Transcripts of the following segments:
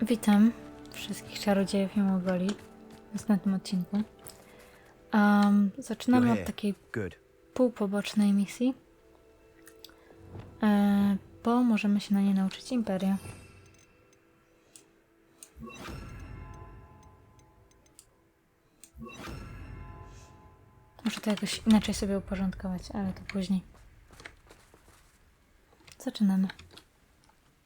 Witam wszystkich czarodziejów i mogoli w następnym odcinku. Zaczynamy od takiej półpobocznej misji, bo możemy się na nie nauczyć Imperia. Muszę to jakoś inaczej sobie uporządkować, ale to później. Zaczynamy.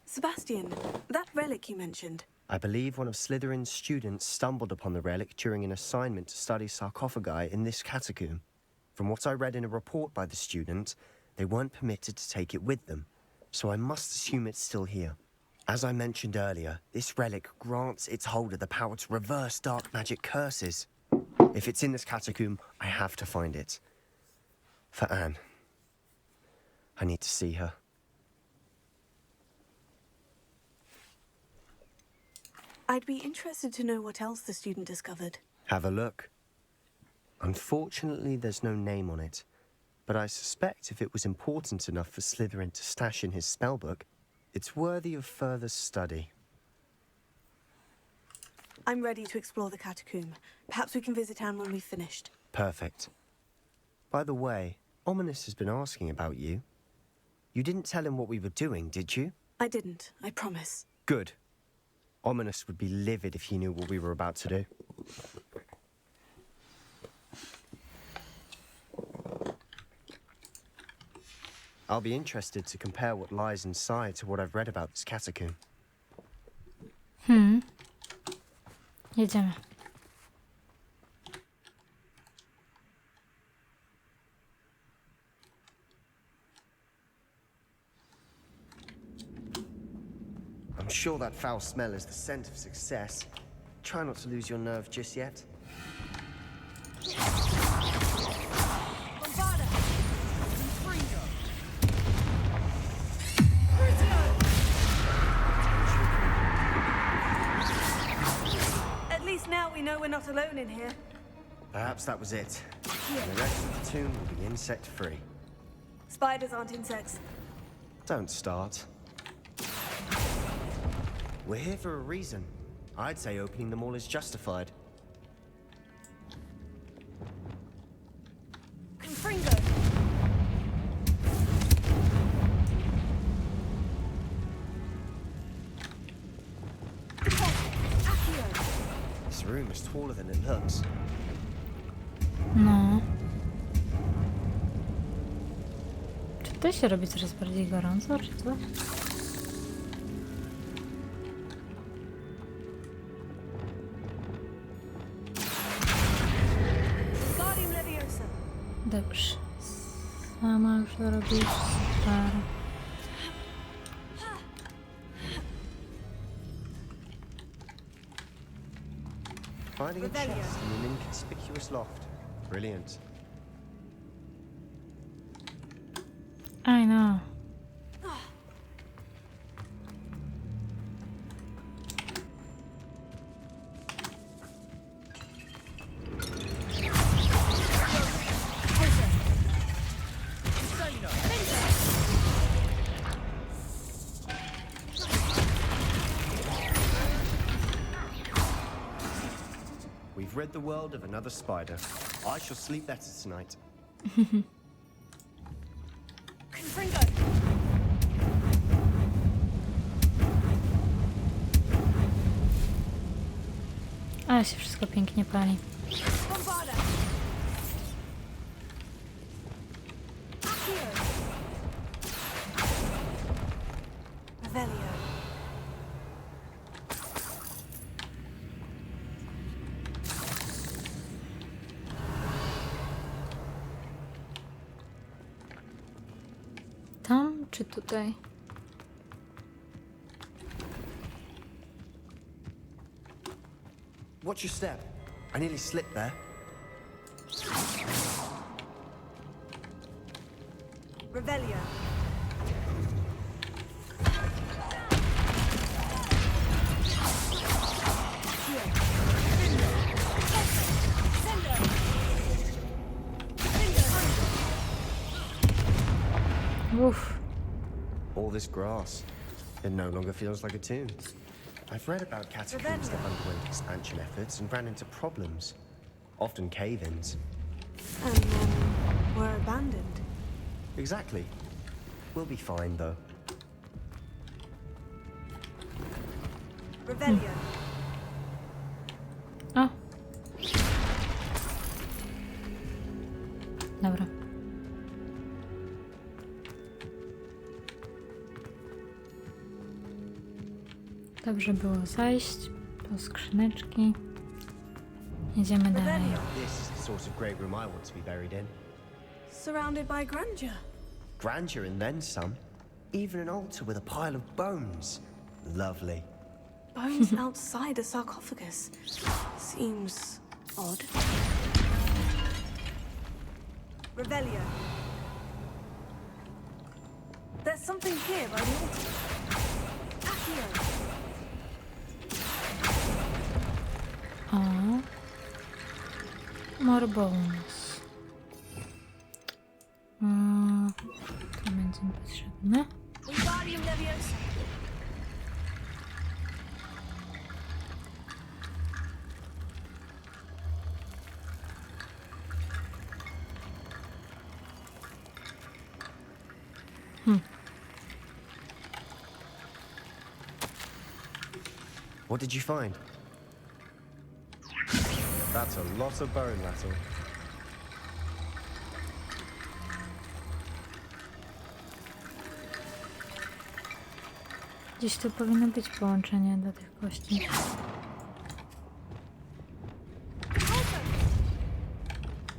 Sebastian, that relic you mentioned. I believe one of Slytherin's students stumbled upon the relic during an assignment to study sarcophagi in this catacomb. From what I read in a report by the student, they weren't permitted to take it with them, so I must assume it's still here. As I mentioned earlier, this relic grants its holder the power to reverse dark magic curses. If it's in this catacomb, I have to find it. For Anne. I need to see her. I'd be interested to know what else the student discovered. Have a look. Unfortunately, there's no name on it, but I suspect if it was important enough for Slytherin to stash in his spellbook, it's worthy of further study. I'm ready to explore the catacomb. Perhaps we can visit Anne when we've finished. Perfect. By the way, Ominous has been asking about you. You didn't tell him what we were doing, did you? I didn't, I promise. Good. Ominous would be livid if he knew what we were about to do. I'll be interested to compare what lies inside to what I've read about this catacomb. Jedziemy. I'm sure that foul smell is the scent of success. Try not to lose your nerve just yet. At least now we know we're not alone in here. Perhaps that was it. And the rest of the tomb will be insect-free. Spiders aren't insects. Don't start. We're here for a reason. I'd say opening them all is justified. Confringo! This room is taller than it looks. No. Czy tutaj się robi coraz bardziej gorąco, czy co? Dobrze. Sama już to robisz. Super. Finding a chest in an inconspicuous loft. Brilliant. I know. We've rid the world of another spider. I shall sleep better tonight. Confringo! Ale się wszystko pięknie pali. Bombarda! Accio! Revelio! Tam czy tutaj? Watch your step. I nearly slipped there. Revelio! Uff. All this grass. It no longer feels like a tomb. I've read about catacombs that underwent expansion efforts and ran into problems, often cave-ins. And then were abandoned. Exactly. We'll be fine, though. Revelio. O! Dobra. Dobrze było zajść po skrzyneczki. Jedziemy dalej. This is the sort of great room I want to be buried in. Surrounded by grandeur. Grandeur and then some. Even an altar with a pile of bones. Lovely. Bones outside a sarcophagus. Seems odd. Revelio. There's something here by the altar. Accio. O! More bones. To będzie mi potrzebne. Wingardium Leviosa. What did you find? That's a lot of bone rattle. Gdzieś tu powinno być połączenie do tych kości.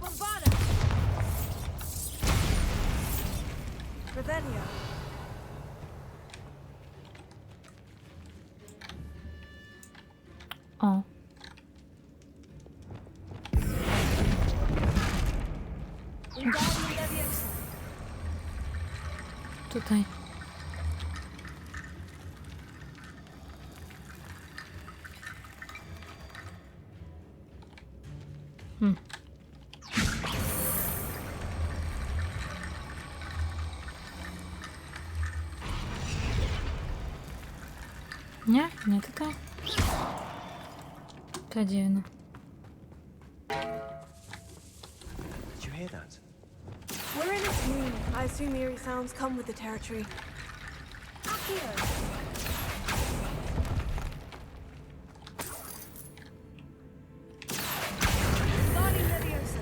Bombarda. Revelio. O! Wingardium Leviosa. Tutaj. Nie? Nie tutaj? To dziwne. Did you hear that? We're in a tomb. I assume eerie sounds come with the territory. Accio. Wingardium Leviosa.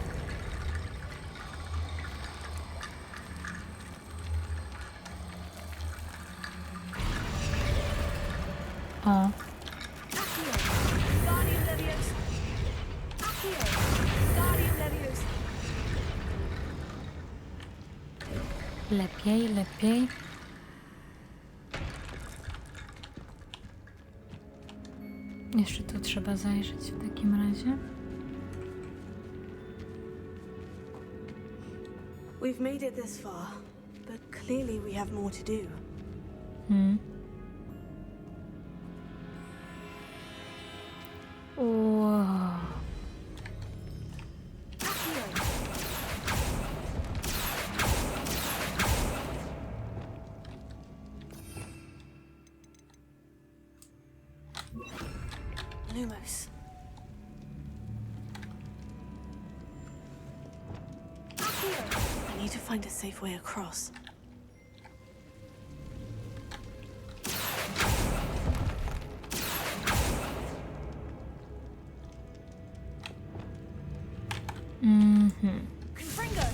O! Accio. Wingardium Leviosa. Accio. Wingardium Leviosa. Lepiej, lepiej. Jeszcze tu trzeba zajrzeć w takim razie. We've made it this far, but clearly we have more to do. Wow. Accio. Lumos. Accio. I need to find a safe way across. Confringo.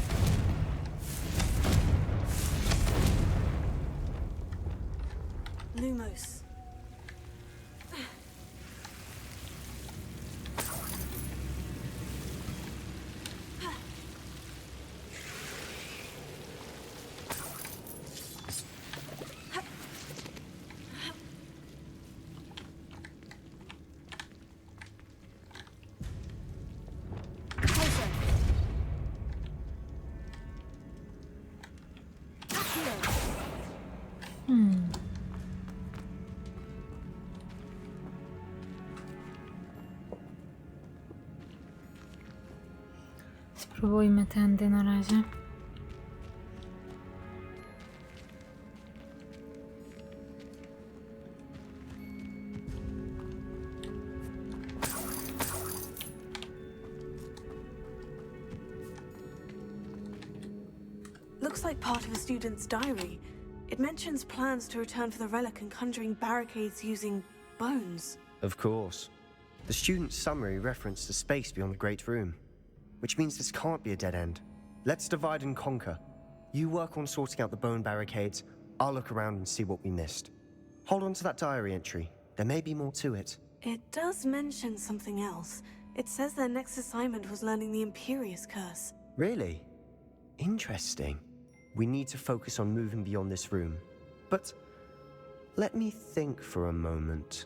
Lumos. Closer. Accio. Spróbujmy tędy na razie. Looks like part of a student's diary. It mentions plans to return for the relic and conjuring barricades using bones. Of course. The student's summary referenced a space beyond the Great Room, which means this can't be a dead end. Let's divide and conquer. You work on sorting out the bone barricades, I'll look around and see what we missed. Hold on to that diary entry. There may be more to it. It does mention something else. It says their next assignment was learning the Imperious Curse. Really? Interesting. We need to focus on moving beyond this room. But let me think for a moment.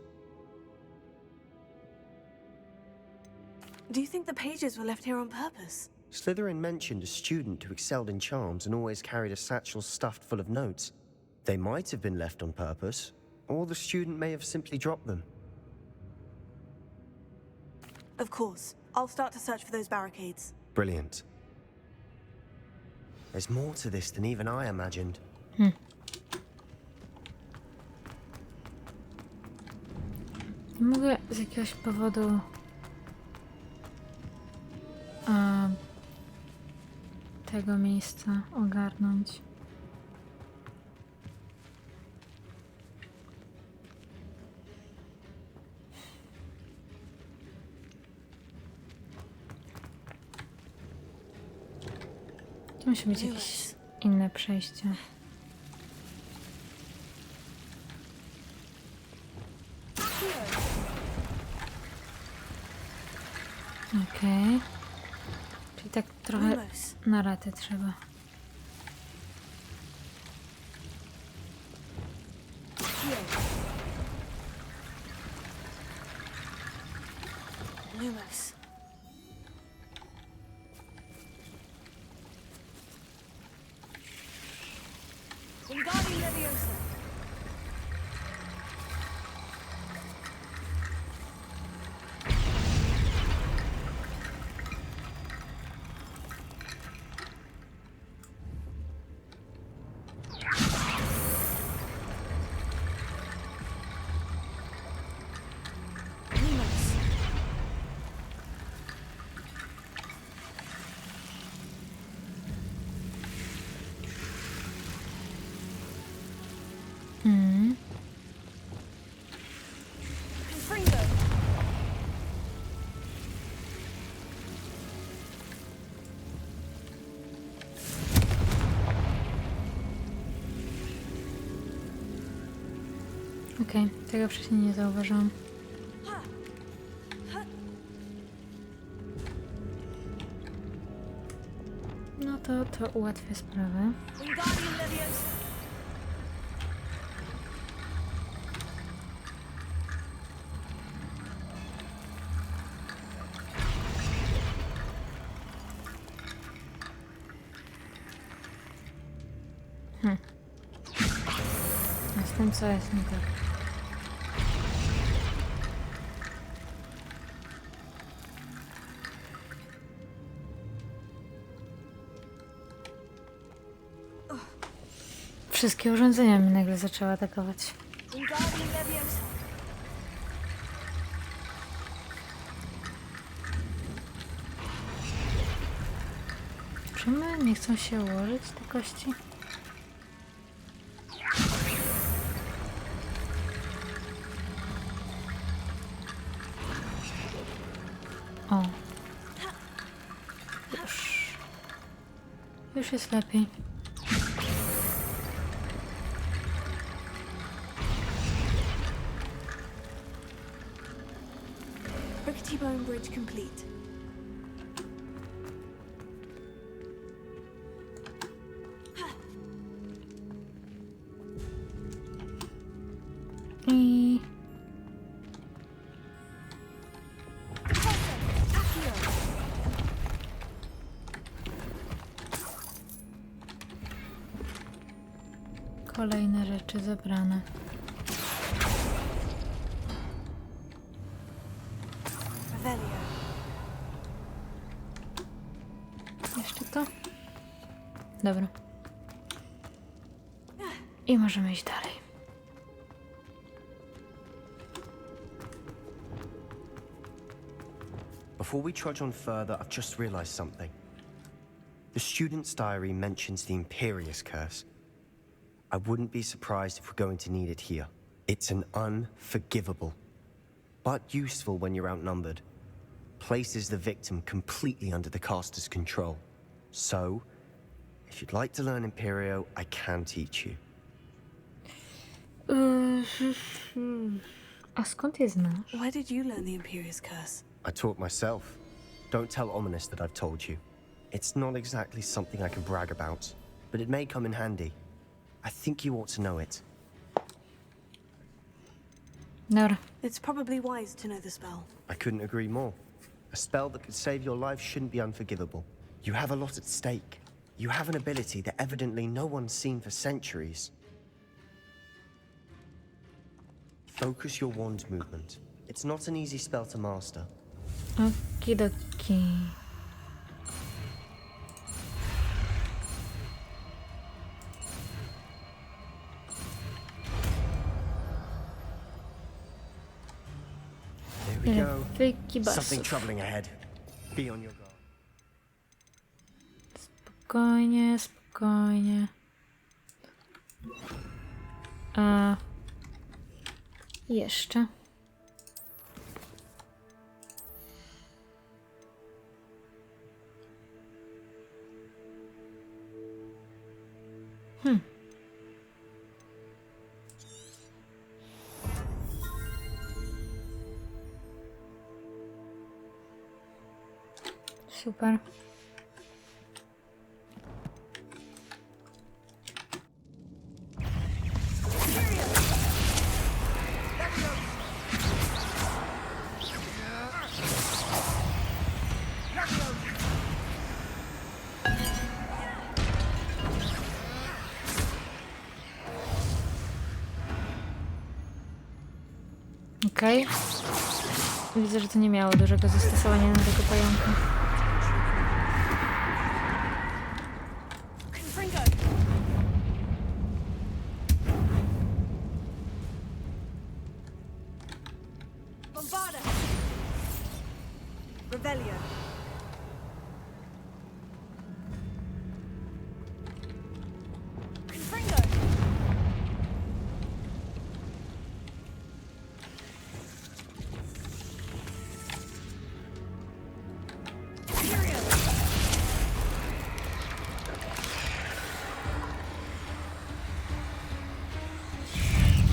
Do you think the pages were left here on purpose? Slytherin mentioned a student who excelled in charms and always carried a satchel stuffed full of notes. They might have been left on purpose, or the student may have simply dropped them. Of course. I'll start to search for those barricades. Brilliant. There's more to this than even I imagined. Nie mogę z jakiegoś powodu tego miejsca ogarnąć. To musi być jakieś inne przejście. Okej. Czyli tak trochę na raty trzeba. Lumos. Wingardium Leviosa. Lumos. Confringo. Okej, tego wcześniej nie zauważyłam. No to ułatwia sprawę. Wingardium Leviosa. A z tym co jest nie tak. Wszystkie urządzenia mi nagle zaczęły atakować. Wingardium Leviosa. Czemu nie chcą się ułożyć te kości? O. Już jest lepiej. Rickety Bone Bridge complete. I... Kolejne rzeczy zebrane. Revelio. Jeszcze to? Dobra. I możemy iść dalej. Before we trudge on further, I've just realized something. The student's diary mentions the Imperious Curse. I wouldn't be surprised if we're going to need it here. It's an unforgivable, but useful when you're outnumbered. Places the victim completely under the caster's control. So, if you'd like to learn Imperio, I can teach you. A skąd je znasz? Where did you learn the Imperious Curse? I taught myself. Don't tell Ominous that I've told you. It's not exactly something I can brag about, but it may come in handy. I think you ought to know it. Dobra. It's probably wise to know the spell. I couldn't agree more. A spell that could save your life shouldn't be unforgivable. You have a lot at stake. You have an ability that evidently no one's seen for centuries. Focus your wand movement. It's not an easy spell to master. Okidoki. There we go. Wyki Something basów. troubling ahead. Be on your guard. Spokojnie, spokojnie. A jeszcze. Super. Okej. Widzę, że to nie miało dużego zastosowania na tego pająka. Revelio. Confringo.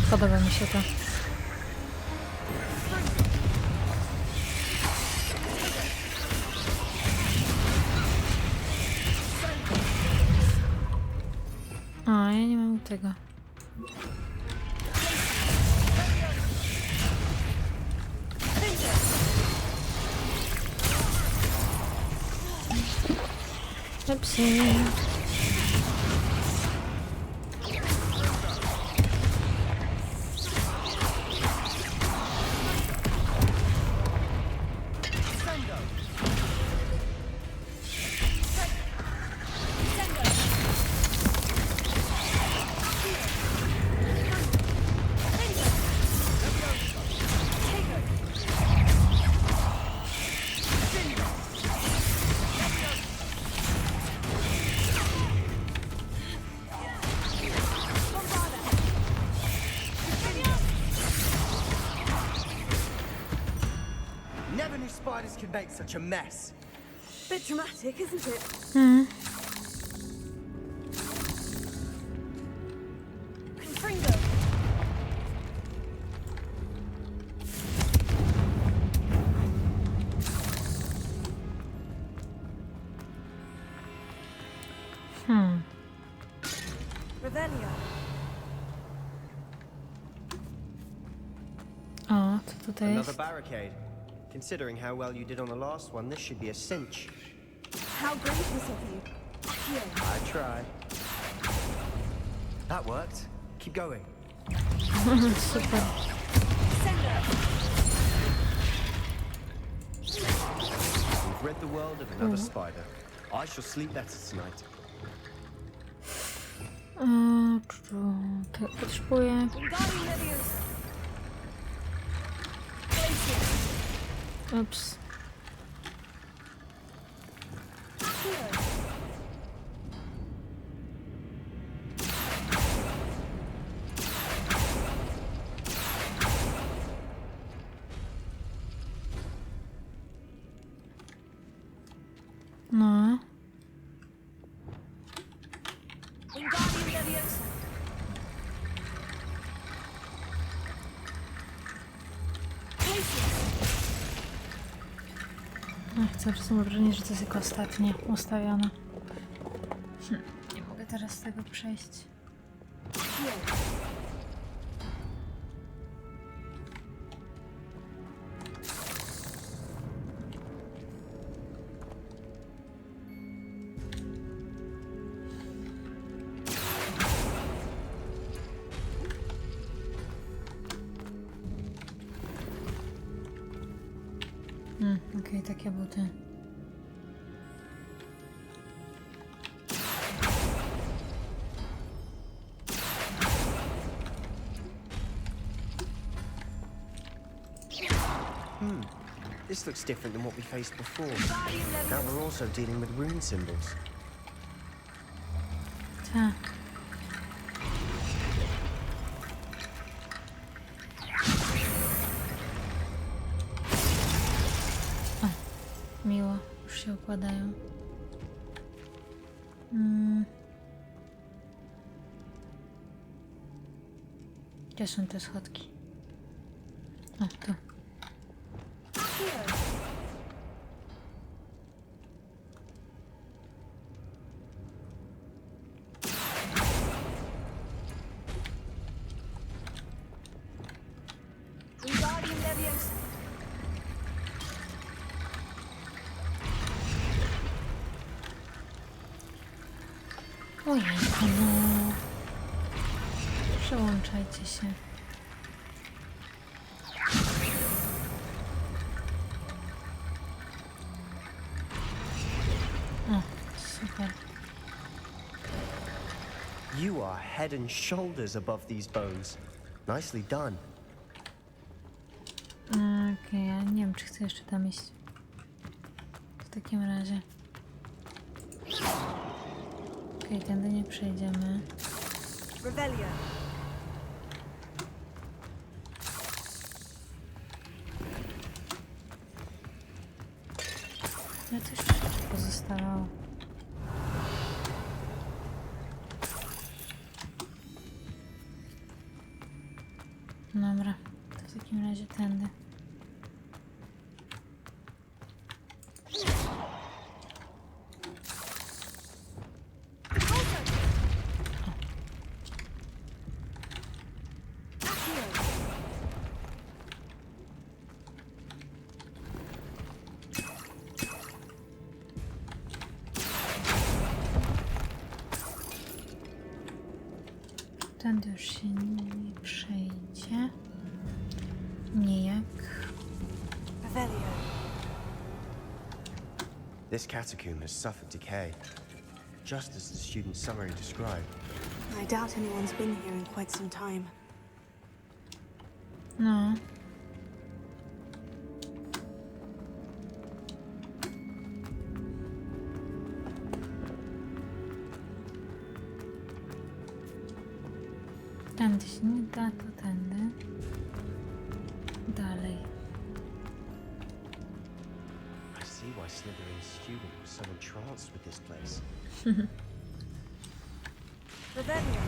Podoba mi się to. A, ja nie mam tego. Upsi. Never knew spiders could make such a mess. Bit dramatic, isn't it? Confringo. Revelio. O, co tutaj Another jest? barricade. Considering how well you did on the last one, this should be a cinch. How gracious of you. Here. I try. That worked. Keep going. Super. Sender. We've rid the world of another spider. I shall sleep better tonight. Tak, potrzebuję. Wingardium Leviosa. Glacier. Ups. Here. cały czas mam wrażenie, że to jest jako ostatnie ustawione. Nie mogę teraz tego przejść. Okej, takie buty. This looks different than what we faced before. Now we're also dealing with rune symbols. Tak. Miło, już się układają. Gdzie są te schodki? O, tu. Ojej, no. Przełączajcie się. O, super. You are head and shoulders above these bones. Nicely done. Okej, ja nie wiem, czy chcę jeszcze tam iść. W takim razie. Okej, tędy nie przejdziemy. Rebellion. No to jeszcze pozostawało. Dobra, to w takim razie tędy. Tędy już się nie przejdzie. Nijak. Revelio. This catacomb has suffered decay, just as the student's summary described. I doubt anyone's been here in quite some time. No. Tędy się nie da, to tędy. Dalej. I see why Slytherin's student was so entranced with this place. Revelio.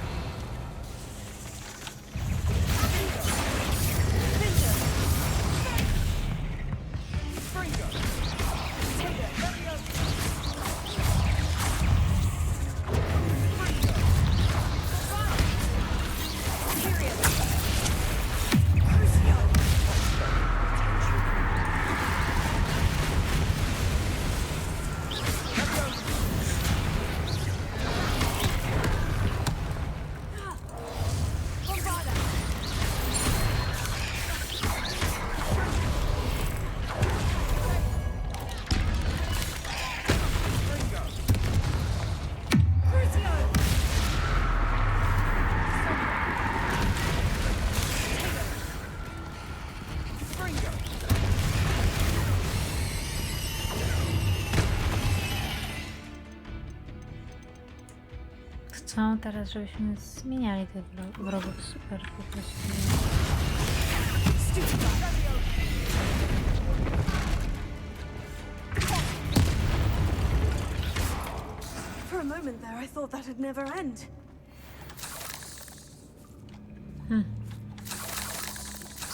Chcą teraz, żebyśmy zmieniali tych wrogów. Super, po prostu. For a moment there, I thought that'd never end.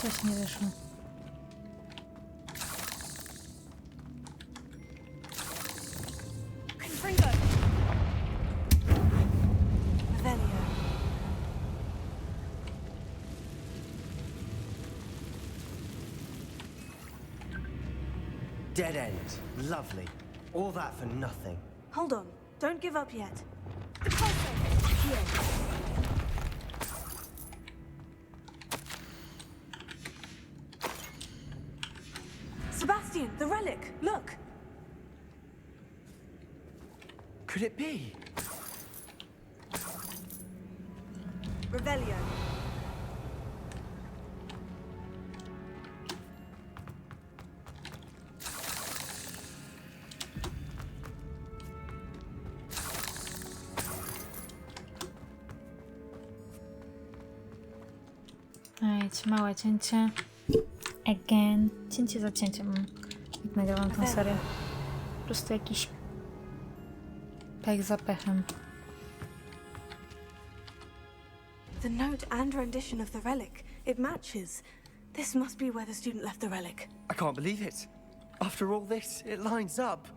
Coś nie wyszło. dead end. Lovely. All that for nothing. Hold on. Don't give up yet. The pulsar! Here. Sebastian, the relic! Look! Could it be? Revelio. Ej, małe cięcie. Again. Cięcie za cięciem. Jak nagrałam tę serię. Po prostu jakiś pech za pechem. The note and rendition of the relic. It matches. This must be where the student left the relic. I can't believe it. After all this, it lines up.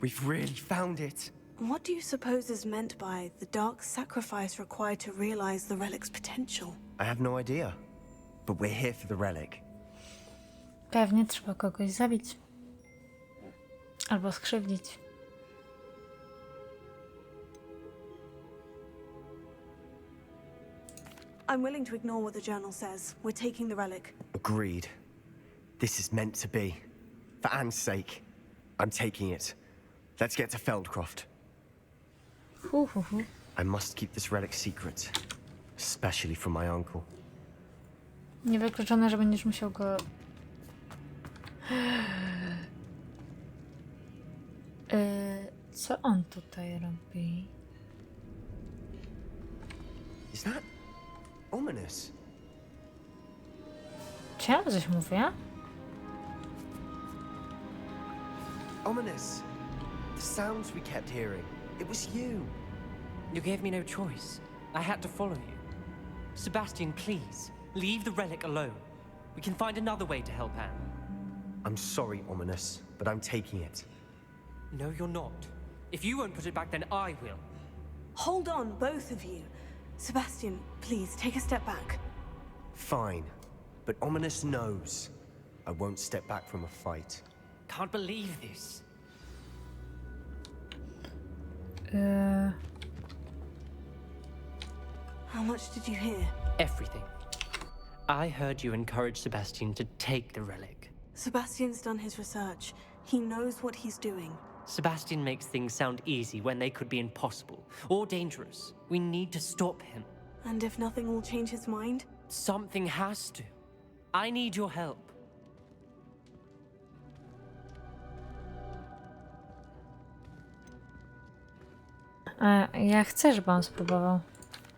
We've really found it. What do you suppose is meant by the dark sacrifice required to realize the relic's potential? I have no idea. But we're here for the relic. Pewnie trzeba kogoś zabić. Albo skrzywdzić. I'm willing to ignore what the journal says. We're taking the relic. Agreed. This is meant to be. For Anne's sake, I'm taking it. Let's get to Feldcroft. I must keep this relic secret. Especially from my uncle. Niewykluczone, że będziesz musiał go... Co on tutaj robi? Is that ominous? Czy ja coś mówię? Ominous. The sounds we kept hearing. It was you. You gave me no choice. I had to follow you. Sebastian, please, leave the relic alone. We can find another way to help Anne. I'm sorry, Ominous, but I'm taking it. No, you're not. If you won't put it back, then I will. Hold on, both of you. Sebastian, please, take a step back. Fine. But Ominous knows. I won't step back from a fight. Can't believe this. How much did you hear? Everything. I heard you encourage Sebastian to take the relic. Sebastian's done his research. He knows what he's doing. Sebastian makes things sound easy when they could be impossible or dangerous. We need to stop him. And if nothing will change his mind? Something has to. I need your help. Ja chcę, żeby on spróbował.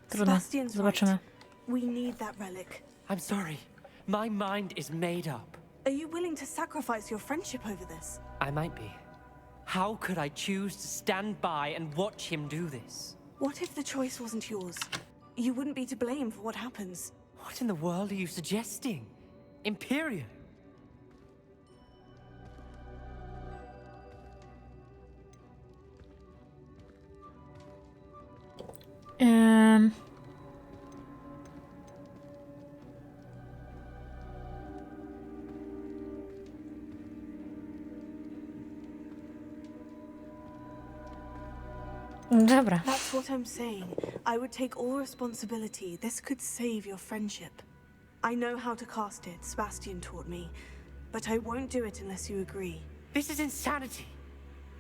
Trudno, Sebastian's zobaczymy. right. We need that relic. I'm sorry. My mind is made up. Are you willing to sacrifice your friendship over this? I might be. How could I choose to stand by and watch him do this? What if the choice wasn't yours? You wouldn't be to blame for what happens. What in the world are you suggesting? Imperial? Dobra. That's what I'm saying. I would take all responsibility. This could save your friendship. I know how to cast it, Sebastian taught me. But I won't do it unless you agree. This is insanity.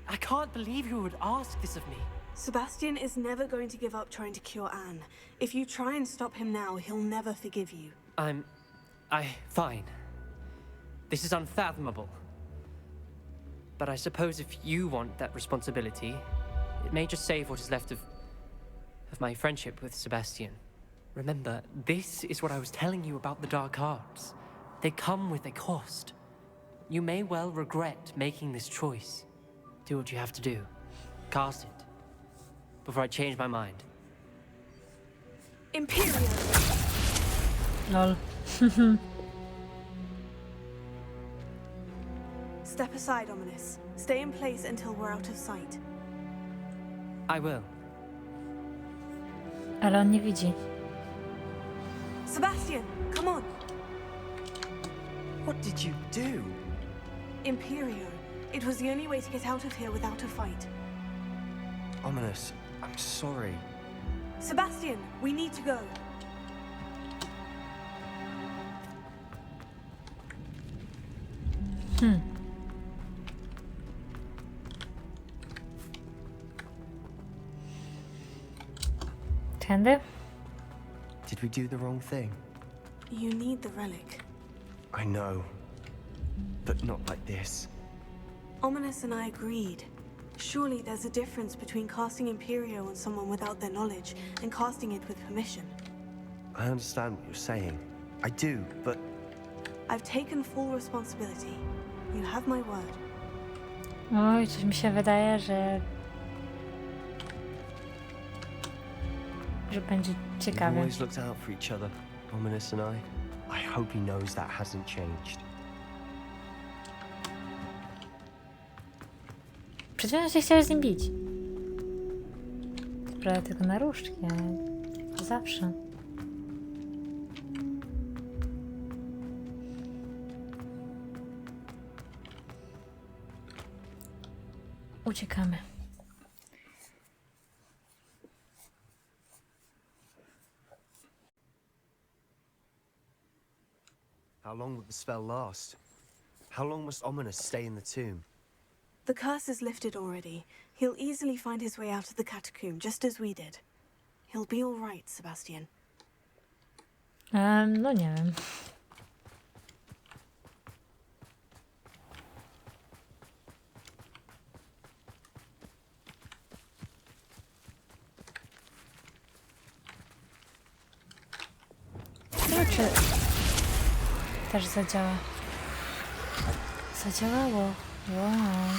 I can't believe you would ask this of me. Sebastian is never going to give up trying to cure Anne. If you try and stop him now, he'll never forgive you. Fine. This is unfathomable. But I suppose if you want that responsibility, it may just save what is left of my friendship with Sebastian. Remember, this is what I was telling you about the dark arts. They come with a cost. You may well regret making this choice. Do what you have to do. Cast it. Before I change my mind. Imperial! Lol. Step aside, Ominous. Stay in place until we're out of sight. I will. Ale on nie widzi. Sebastian, come on! What did you do? Imperio, It was the only way to get out of here without a fight. Ominous, I'm sorry. Sebastian, we need to go. Tędy? Did we do the wrong thing? You need the relic. I know. But not like this. Ominous and I agreed. Surely there's a difference between casting Imperio on someone without their knowledge and casting it with permission. I understand what you're saying. I do, but I've taken full responsibility. You have my word. Oj, coś mi się wydaje, że będzie we've ciekawie. always looked out for each other, Ominous and I hope he knows that hasn't changed. Przed chwilą się chciałeś z nim bić. Prawda, tylko na różdżki, ale zawsze. Uciekamy. How long will the spell last? How long must Ominous stay in the tomb? The curse is lifted already. He'll easily find his way out of the catacomb, just as we did. He'll be all right, Sebastian. No nie wiem. No, czy też zadziała? Zadziałało. Wow.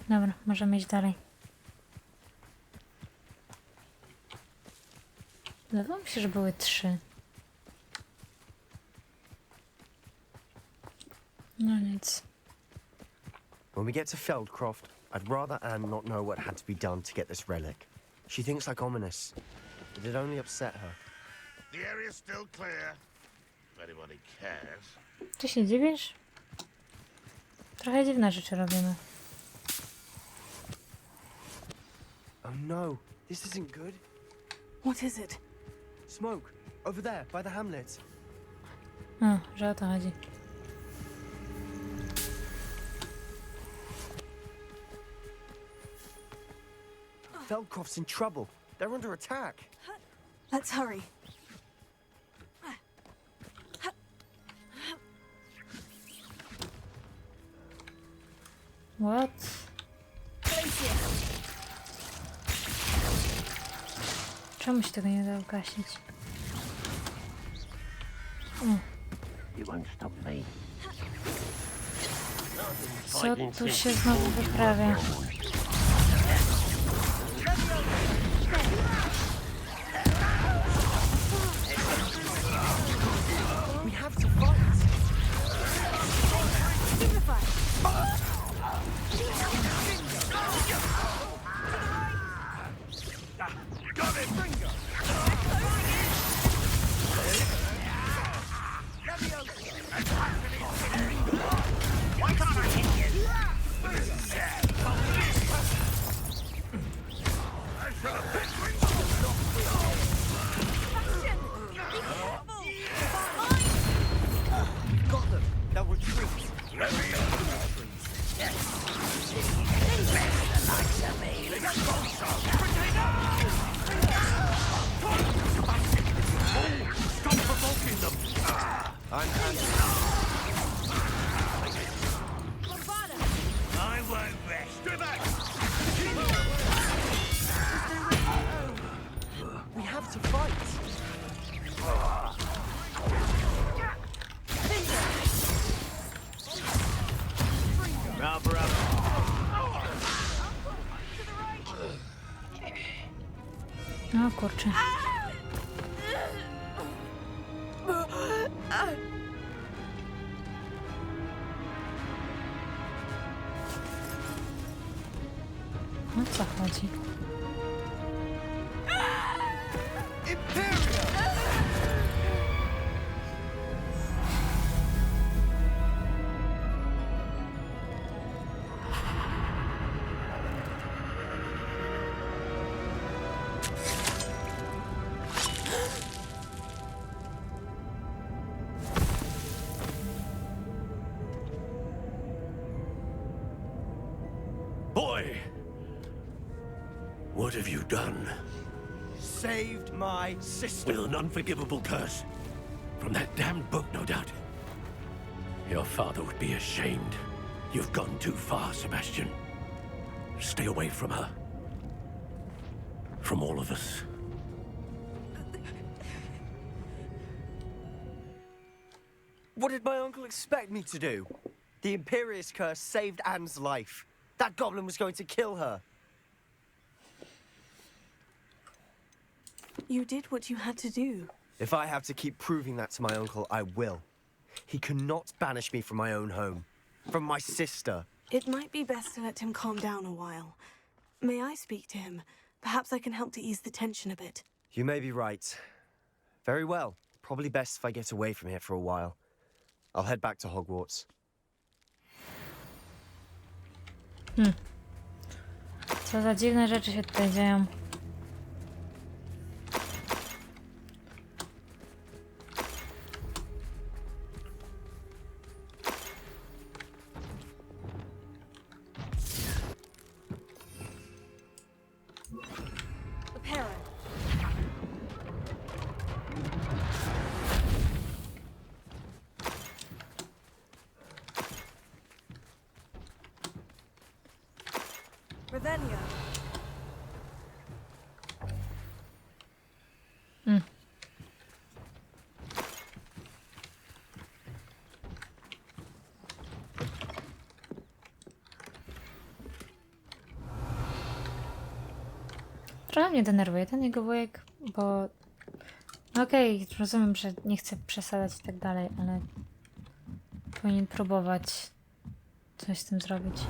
Dobra, możemy iść dalej. Wydawało mi się, że były 3. No nic. When we get to Feldcroft, I'd rather Anne not know what had to be done to get this relic. She thinks like Ominous. It'd only upset her. The area's still clear. If anybody cares. Ty się dziwisz? Trochę dziwne rzeczy robimy. Oh no, this isn't good. What is it? Smoke, over there, by the hamlet. O, że o to chodzi. Feldcroft's in trouble. They're under attack. Let's hurry. What? Czemu się tego nie da ugasić? Co tu się znowu wyprawia? We have to fight. Got it! Why can't I hit you? Got them. They'll retreat. Stop provoking them! I'm I won't rest. Stay back! We have to fight. O kurczę. O co chodzi? Boy! What have you done? Saved my sister. With an unforgivable curse. From that damned book, no doubt. Your father would be ashamed. You've gone too far, Sebastian. Stay away from her. From all of us. What did my uncle expect me to do? The Imperious curse saved Anne's life. That goblin was going to kill her. You did what you had to do. If I have to keep proving that to my uncle, I will. He cannot banish me from my own home. From my sister. It might be best to let him calm down a while. May I speak to him? Perhaps I can help to ease the tension a bit. You may be right. Very well. Probably best if I get away from here for a while. I'll head back to Hogwarts. Co za dziwne rzeczy się tutaj dzieją. The parent. Revelio. Trochę mnie denerwuje ten jego wujek, bo... Okej, rozumiem, że nie chce przesadzać i tak dalej, ale... powinien próbować coś z tym zrobić.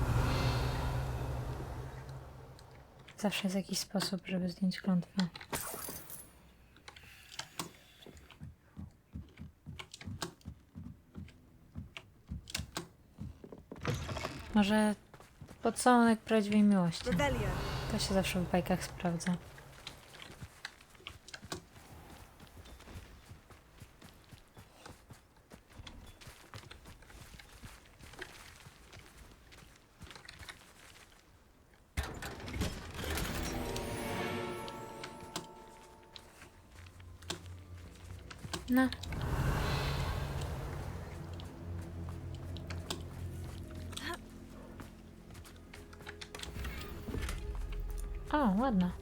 Zawsze jest jakiś sposób, żeby zdjąć klątwę. Może pocałunek prawdziwej miłości. Revelio. To się zawsze w bajkach sprawdza. No. O, ładna.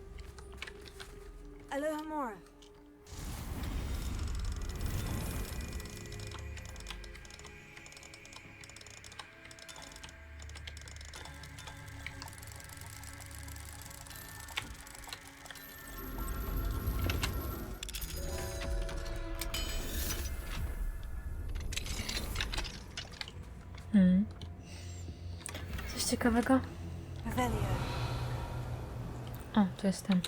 Alohomora. Coś ciekawego? Revelio. O, tu jestem.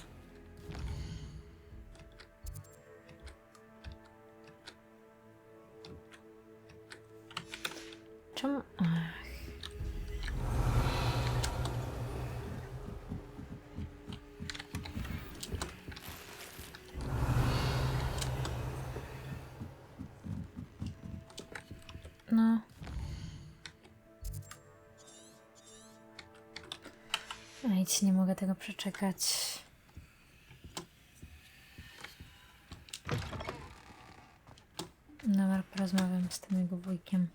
Czemu? Ach. No. Nic, nie mogę tego przeczekać. Dobra, porozmawiam z tym jego wujkiem.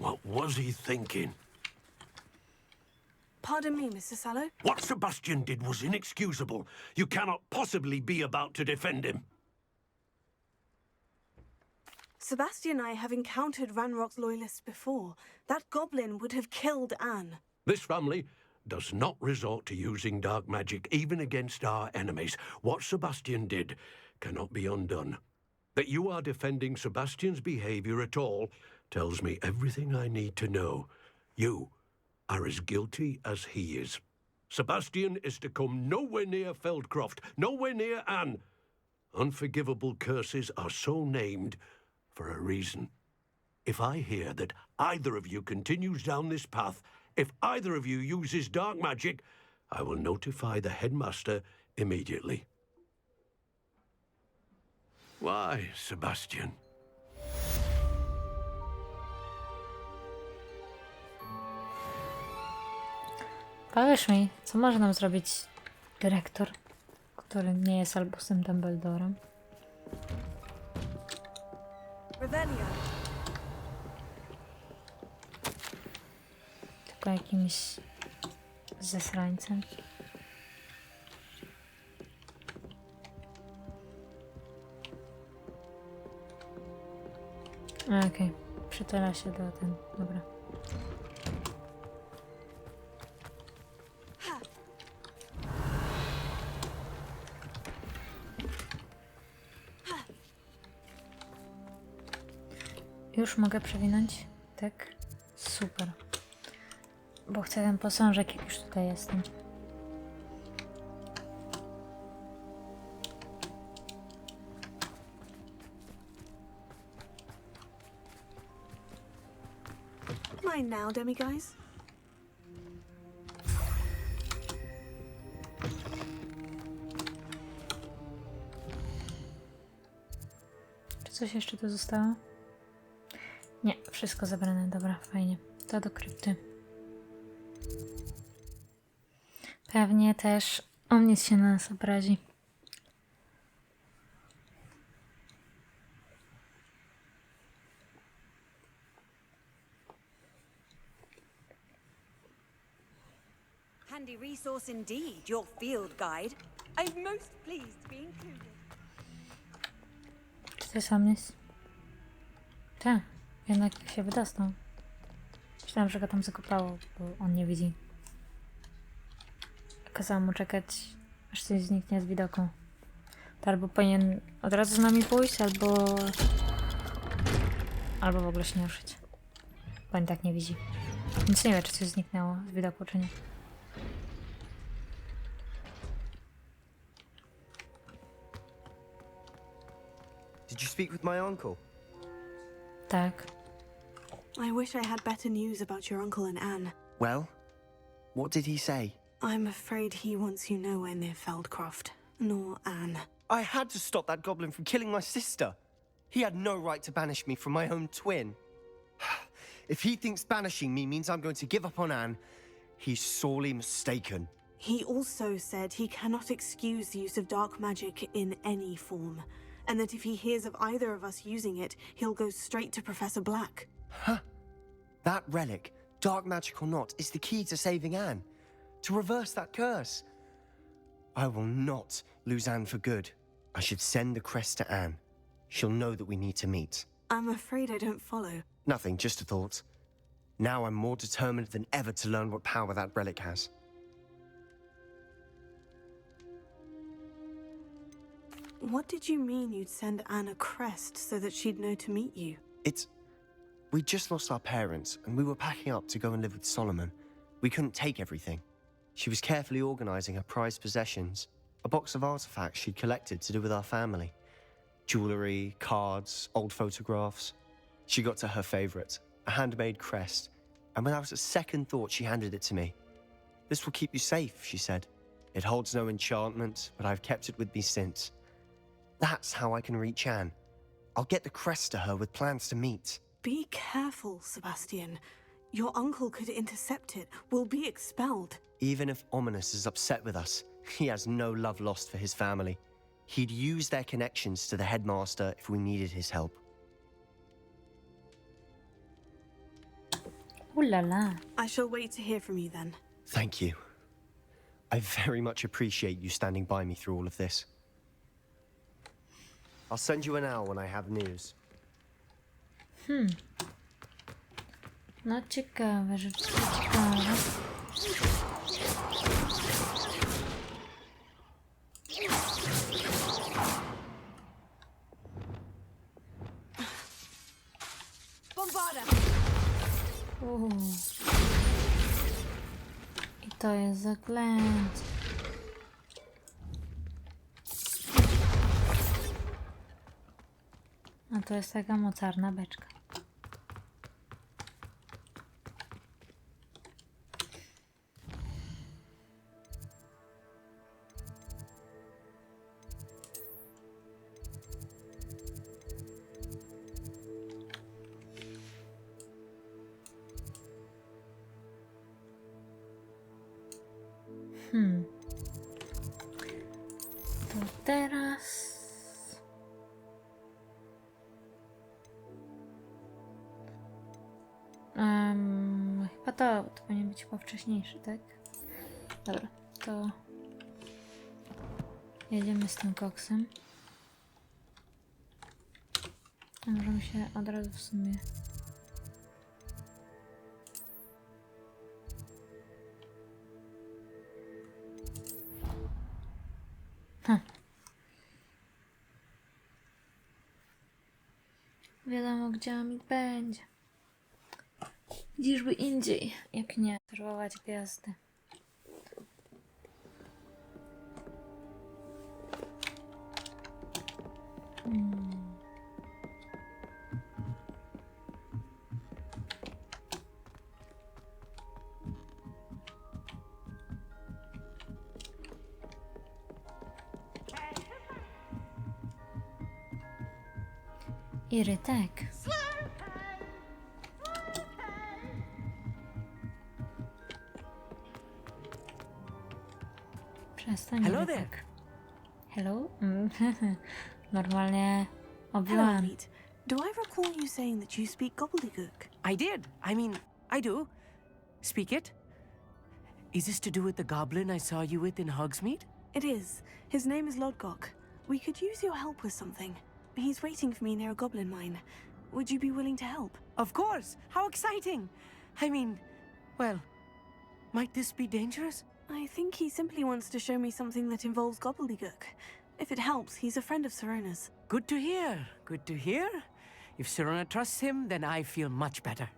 What was he thinking? Pardon me, Mr. Sallow. What Sebastian did was inexcusable. You cannot possibly be about to defend him. Sebastian and I have encountered Ranrock's loyalists before. That goblin would have killed Anne. This family does not resort to using dark magic even against our enemies. What Sebastian did cannot be undone. That you are defending Sebastian's behavior at all tells me everything I need to know. You are as guilty as he is. Sebastian is to come nowhere near Feldcroft, nowhere near Anne. Unforgivable curses are so named for a reason. If I hear that either of you continues down this path, if either of you uses dark magic, I will notify the headmaster immediately. Why, Sebastian? Powiesz mi, co może nam zrobić dyrektor, który nie jest Albusem Dumbledorem? Revelio. Tylko jakimś zesrańcem. Okej, przytula się do ten, dobra. Już mogę przewinąć? Tak? Super. Bo chcę ten posążek, jak już tutaj jestem. Mine now, demiguise. Czy coś jeszcze tu zostało? Nie, wszystko zabrane. Dobra, fajnie. To do krypty. Pewnie też on nic się na nas obrazi. Handy resource indeed, your field guide. I'm most pleased to be included. Czy to sam jest? Tak, jednak się wydostał. Myślałam, że go tam zakopało, bo on nie widzi. Kazałam mu czekać, aż coś zniknie z widoku. To albo powinien od razu z nami pójść, albo w ogóle się nie ruszyć. Bo on tak nie widzi. Więc nie wie, czy coś zniknęło z widoku, czy nie. Did you speak with my uncle? Tak. I wish I had better news about your uncle and Anne. Well, what did he say? I'm afraid he wants you nowhere near Feldcroft, nor Anne. I had to stop that goblin from killing my sister. He had no right to banish me from my own twin. If he thinks banishing me means I'm going to give up on Anne, he's sorely mistaken. He also said he cannot excuse the use of dark magic in any form, and that if he hears of either of us using it, he'll go straight to Professor Black. That relic, dark magic or not, is the key to saving Anne. To reverse that curse. I will not lose Anne for good. I should send the crest to Anne. She'll know that we need to meet. I'm afraid I don't follow. Nothing, just a thought. Now I'm more determined than ever to learn what power that relic has. What did you mean you'd send Anne a crest so that she'd know to meet you? We just lost our parents, and we were packing up to go and live with Solomon. We couldn't take everything. She was carefully organizing her prized possessions, a box of artifacts she'd collected to do with our family. Jewelry, cards, old photographs. She got to her favorite, a handmade crest, and without a second thought she handed it to me. This will keep you safe, she said. It holds no enchantment, but I've kept it with me since. That's how I can reach Anne. I'll get the crest to her with plans to meet. Be careful, Sebastian. Your uncle could intercept it. We'll be expelled. Even if Ominous is upset with us, he has no love lost for his family. He'd use their connections to the headmaster if we needed his help. Ooh la la. I shall wait to hear from you then. Thank you. I very much appreciate you standing by me through all of this. I'll send you an hour when I have news. No ciekawe, rzeczy ciekawe. Bombarda! I To jest zaklęcie. A to jest taka mocarna beczka. To teraz... chyba to powinien być chyba wcześniejszy, tak? Dobra, to jedziemy z tym koksem. A możemy się od razu w sumie... Wiadomo, gdzie mi będzie. Gdzieżby indziej, jak nie obserwować gwiazdy. Irytek. Przestań. Hello Irytek. there. Hello? Normalnie Hello, obiłam. Reed. Do I recall you saying that you speak gobbledygook? I did. I mean, I do. Speak it. Is this to do with the goblin I saw you with in Hogsmeade? It is. His name is Lodgok. We could use your help with something. He's waiting for me near a goblin mine. Would you be willing to help? Of course. How exciting. I mean, well, might this be dangerous? I think he simply wants to show me something that involves gobbledygook. If it helps, he's a friend of Serona's. Good to hear. Good to hear. If Serona trusts him, then I feel much better.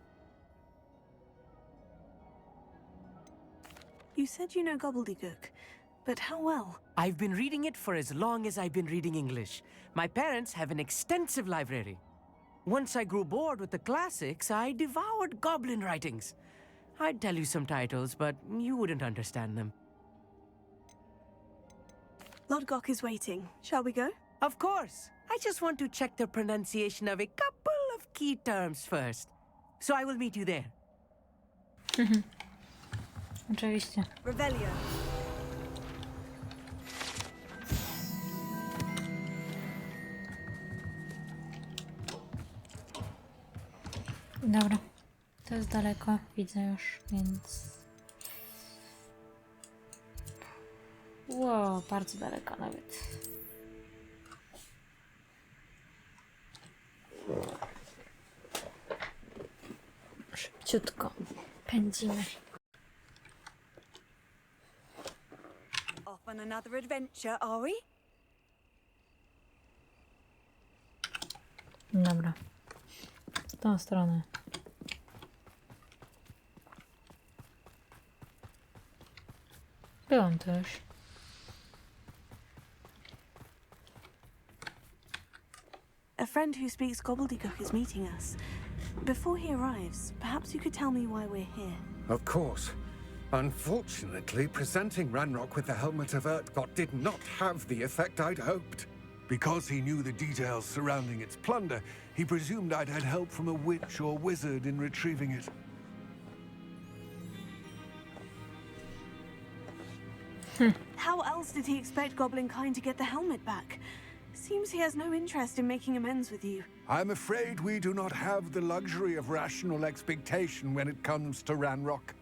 You said you know gobbledygook, but how well? I've been reading it for as long as I've been reading English. My parents have an extensive library. Once I grew bored with the classics, I devoured goblin writings. I'd tell you some titles, but you wouldn't understand them. Lodgok is waiting. Shall we go? Of course. I just want to check the pronunciation of a couple of key terms first. So I will meet you there. Oczywiście. Revelio. Dobra. To jest daleko, widzę już, więc... Wow, bardzo daleko nawet. Szybciutko pędzimy. Off on another adventure, are we? Dobra. W tą stronę. Byłam tu już. A friend who speaks gobbledygook is meeting us. Before he arrives, perhaps you could tell me why we're here. Of course. Unfortunately, presenting Ranrock with the Helmet of Urtkot did not have the effect I'd hoped. Because he knew the details surrounding its plunder, he presumed I'd had help from a witch or wizard in retrieving it. How else did he expect Goblinkind to get the helmet back? Seems he has no interest in making amends with you. I'm afraid we do not have the luxury of rational expectation when it comes to Ranrock.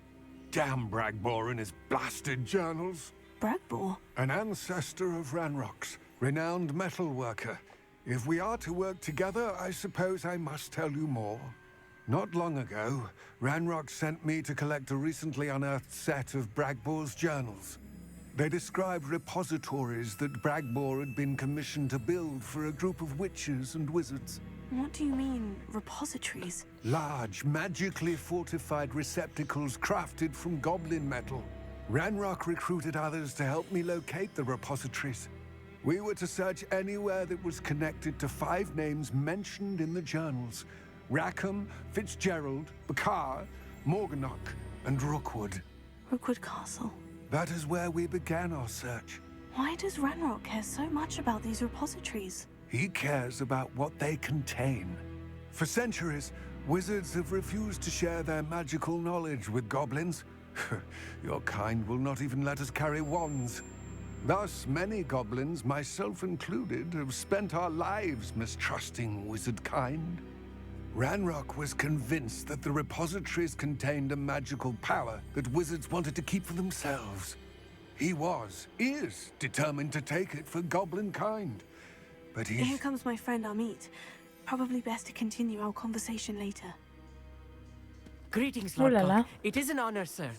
Damn Bragbor and his blasted journals. Bragbor? An ancestor of Ranrock's, renowned metal worker. If we are to work together, I suppose I must tell you more. Not long ago, Ranrock sent me to collect a recently unearthed set of Bragbor's journals. They described repositories that Bragbor had been commissioned to build for a group of witches and wizards. What do you mean, repositories? Large, magically fortified receptacles crafted from goblin metal. Ranrock recruited others to help me locate the repositories. We were to search anywhere that was connected to 5 names mentioned in the journals. Rackham, Fitzgerald, Bakar, Morganach, and Rookwood. Rookwood Castle. That is where we began our search. Why does Ranrock care so much about these repositories? He cares about what they contain. For centuries, wizards have refused to share their magical knowledge with goblins. Your kind will not even let us carry wands. Thus, many goblins, myself included, have spent our lives mistrusting wizard kind. Ranrock was convinced that the repositories contained a magical power that wizards wanted to keep for themselves. He is determined to take it for goblin kind. But Here comes my friend Amit. Probably best to continue our conversation later. Greetings, Ooh Lord la la. Cock. It is an honor, sir.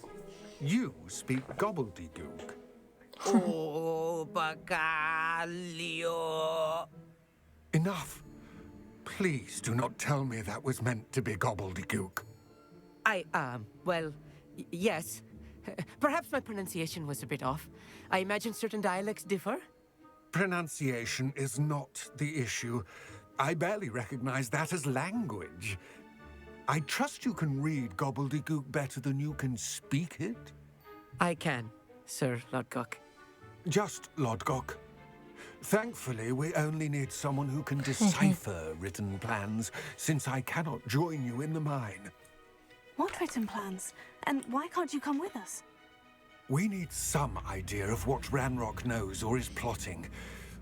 You speak gobbledygook. Oh, Bacalio. Enough. Please do not tell me that was meant to be gobbledygook. Well, yes. Perhaps my pronunciation was a bit off. I imagine certain dialects differ. Pronunciation is not the issue. I barely recognize that as language. I trust you can read gobbledygook better than you can speak it? I can, Sir Lodgok. Just Lodgok. Thankfully, we only need someone who can decipher written plans, since I cannot join you in the mine. What written plans? And why can't you come with us? We need some idea of what Ranrock knows or is plotting.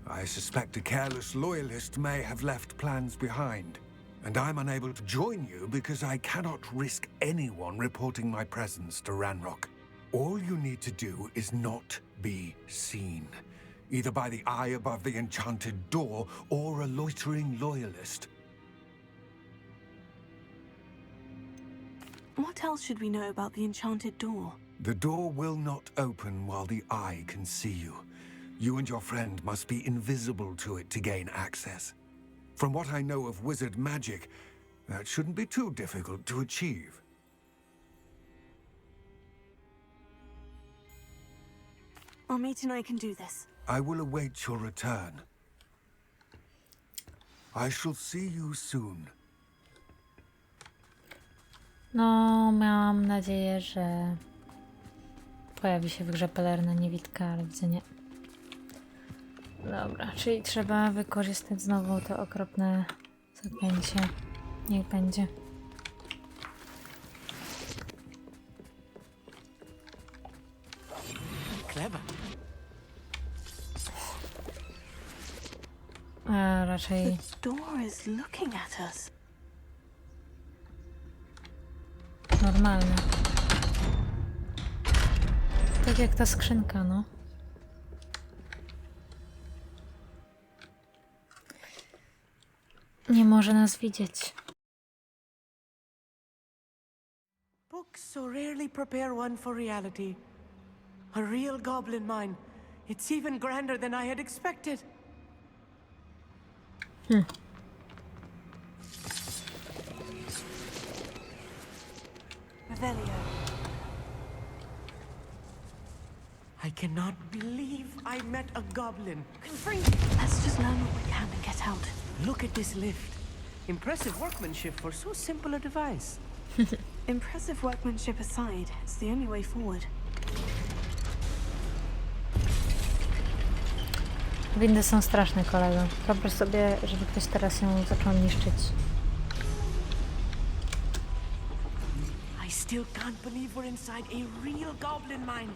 I suspect a careless loyalist may have left plans behind. And I'm unable to join you because I cannot risk anyone reporting my presence to Ranrock. All you need to do is not be seen, either by the eye above the enchanted door or a loitering loyalist. What else should we know about the enchanted door? The door will not open while the eye can see you. You and your friend must be invisible to it to gain access. From what I know of wizard magic, that shouldn't be too difficult to achieve. Amit and I can do this. I will await your return. I shall see you soon. No, miałam nadzieję, że pojawi się w grze pelerna niewidka, ale widzę nie. Dobra, czyli trzeba wykorzystać znowu to okropne zaklęcie. Niech będzie. Clever. A raczej The door is looking at us. normalne. Tak jak ta skrzynka, no. Nie może nas widzieć. Books so rarely prepare one for reality. A real goblin mine. It's even grander than I had expected. Revelio. I cannot believe I met a goblin. Let's just learn what we can and get out. Look at this lift. Impressive workmanship for so simple a device. Impressive workmanship aside, it's the only way forward. Windy są straszne, kolego. Wyobraź sobie, żeby ktoś teraz ją zaczął niszczyć. I still can't believe we're inside a real goblin mine.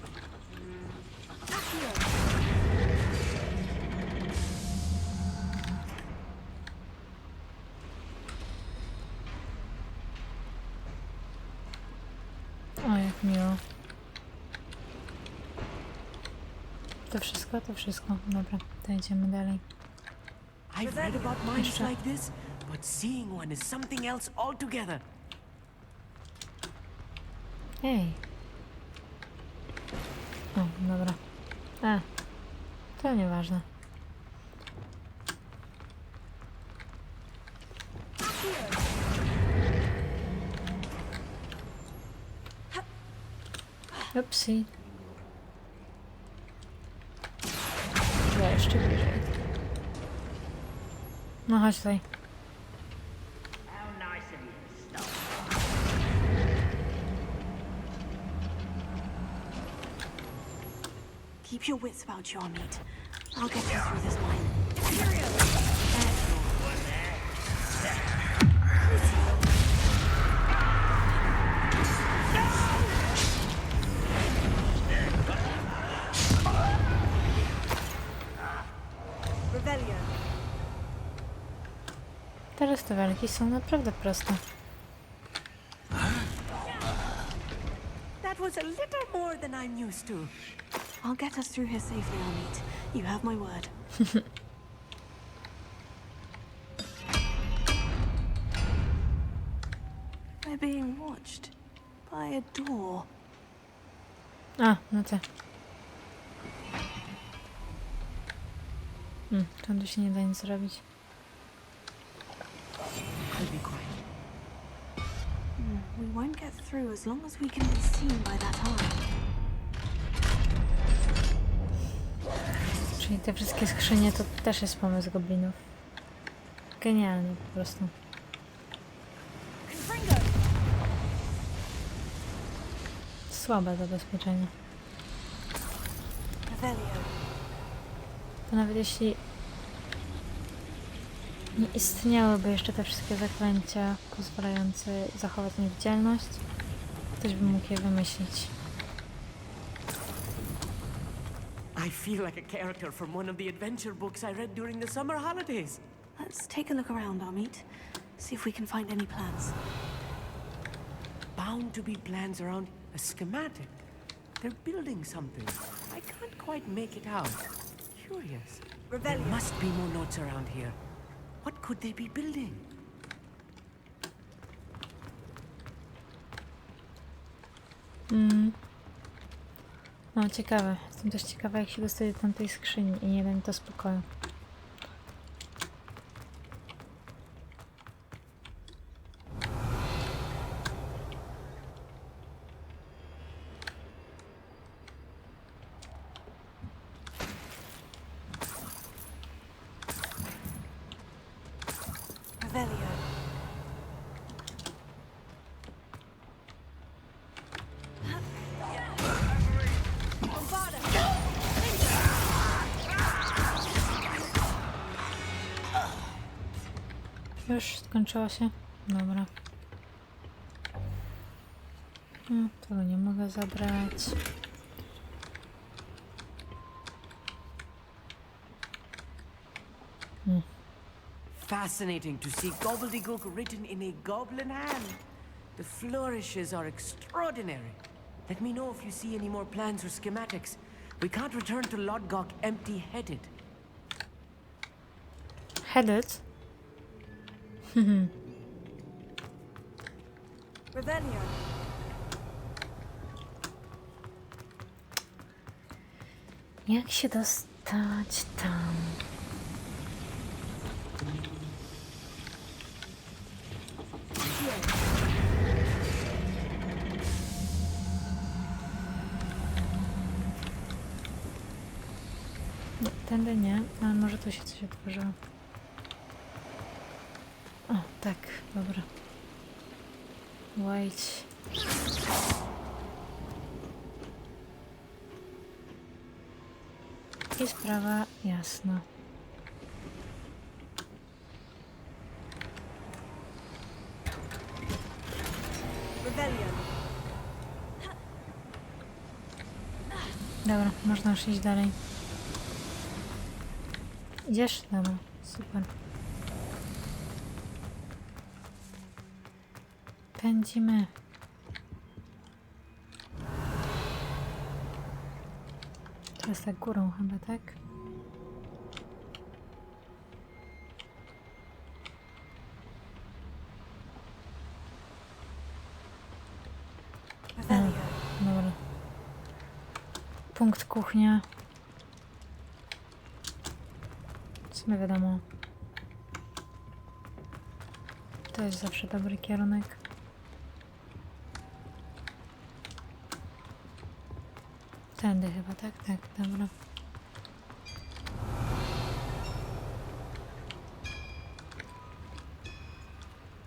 O, jak miło. To wszystko, to wszystko. Dobra, to idziemy dalej. I've read about mines like this, but seeing one is something else altogether. Ej. O, dobra. To nieważne. Upsi. No chodź tutaj. Keep your wits about you, Amit. I'll get you through this mine. Revelio. Teraz te walki są naprawdę proste. That was a little more than I'm used to. I'll get us through here safely, Amit. You have my word. We're being watched by a door. A, no to. Tam tu się nie da nic zrobić. I'll be quiet. We won't get through as long as we can be seen by that eye. Czyli te wszystkie skrzynie to też jest pomysł goblinów. Genialny po prostu. Słabe zabezpieczenie. Revelio. To nawet jeśli nie istniałyby jeszcze te wszystkie zaklęcia pozwalające zachować niewidzialność, ktoś by mógł je wymyślić. I feel like a character from one of the adventure books I read during the summer holidays. Let's take a look around, Amit. See if we can find any plans. Bound to be plans around a schematic. They're building something. I can't quite make it out. Curious. There must be more notes around here. What could they be building? No ciekawe. Jestem też ciekawa, jak się dostać do tamtej skrzyni i nie dam to spokoju. Revelio. Już skończyło się? Dobra. Tego nie mogę zabrać. Fascinating to see gobbledygook written in a goblin hand. The flourishes are extraordinary. Let me know if you see any more plans or schematics. We can't return to Lodgok empty-headed. Headed? Revelio. Jak się dostać tam? Nie, tędy nie, ale może tu się coś otworzyło. O, tak, dobra. Wait. I sprawa jasna. Revelio. Dobra, można już iść dalej. Idziesz? Dobra, super. Pędzimy. To jest tak górą chyba, tak? Revelio. Dobra. Punkt kuchnia. W sumie wiadomo. To jest zawsze dobry kierunek. Tędy chyba, tak? Tak, dobra.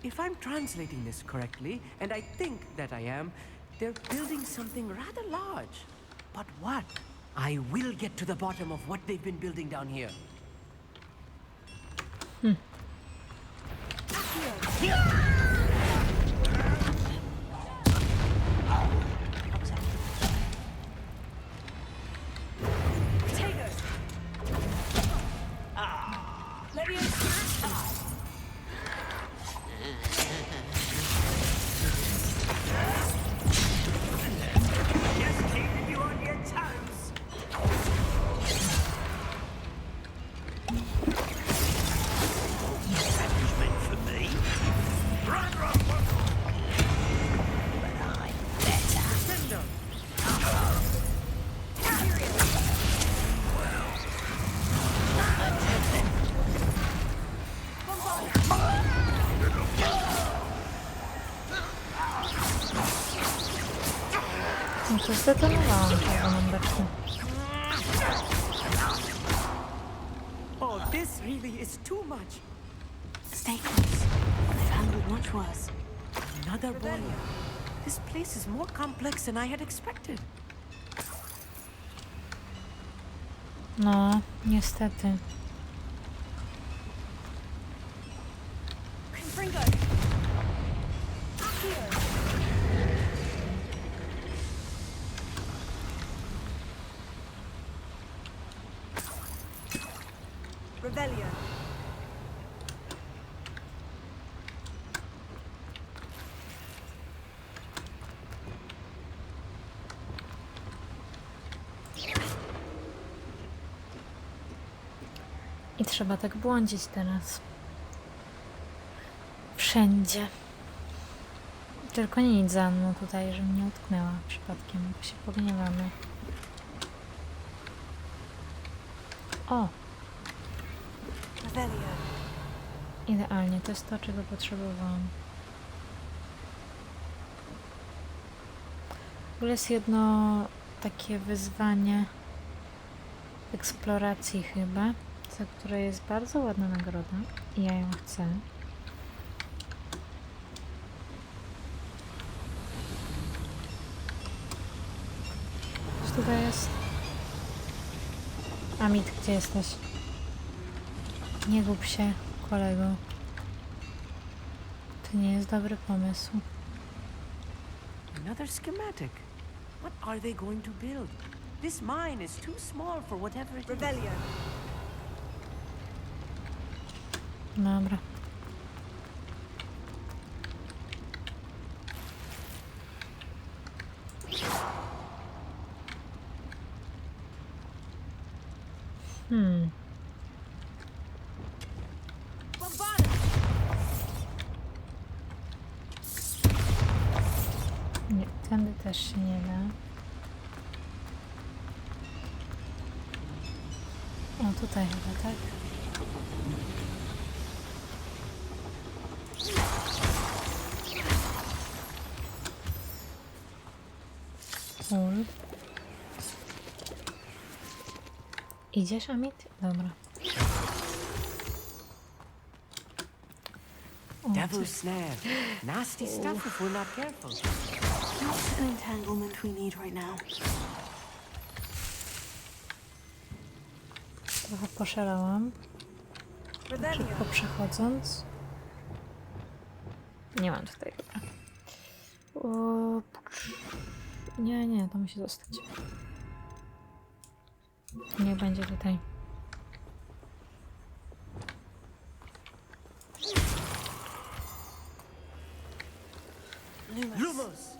If I'm translating this correctly, and I think that I am, they're building something rather large. But what? I will get to the bottom of what they've been building down here. No to zdetonowałam czerwoną beczkę. Oh, this really is too much. Stay close. I've handled much worse. Another barrier. This place is more complex than I had expected. No, niestety. Confringo. Rebellion. I trzeba tak błądzić teraz. Wszędzie. Tylko nie idź za mną tutaj, żebym nie utknęła przypadkiem, bo się pogniewamy. O! Rebellion. Idealnie, to jest to, czego potrzebowałam. W ogóle jest jedno takie wyzwanie eksploracji chyba, za które jest bardzo ładna nagroda i ja ją chcę. Co tutaj jest? Amit, gdzie jesteś? Nie gub się, kolego. To nie jest dobry pomysł. Another schematic. What are they going to build? This mine is too small for whatever it is. Rebellion. Dobra. Nie, tędy też się nie da. O, tutaj chyba, tak? Cool. Idziesz, Amit? Dobra. O, Devil's snare. Nasty stuff if we're not careful. Not an entanglement we need right now. trochę poszalałam. Rebellion. Szybko przechodząc. Nie mam tutaj chyba. O, nie, to musi zostać. Nie będzie tutaj. Lumos!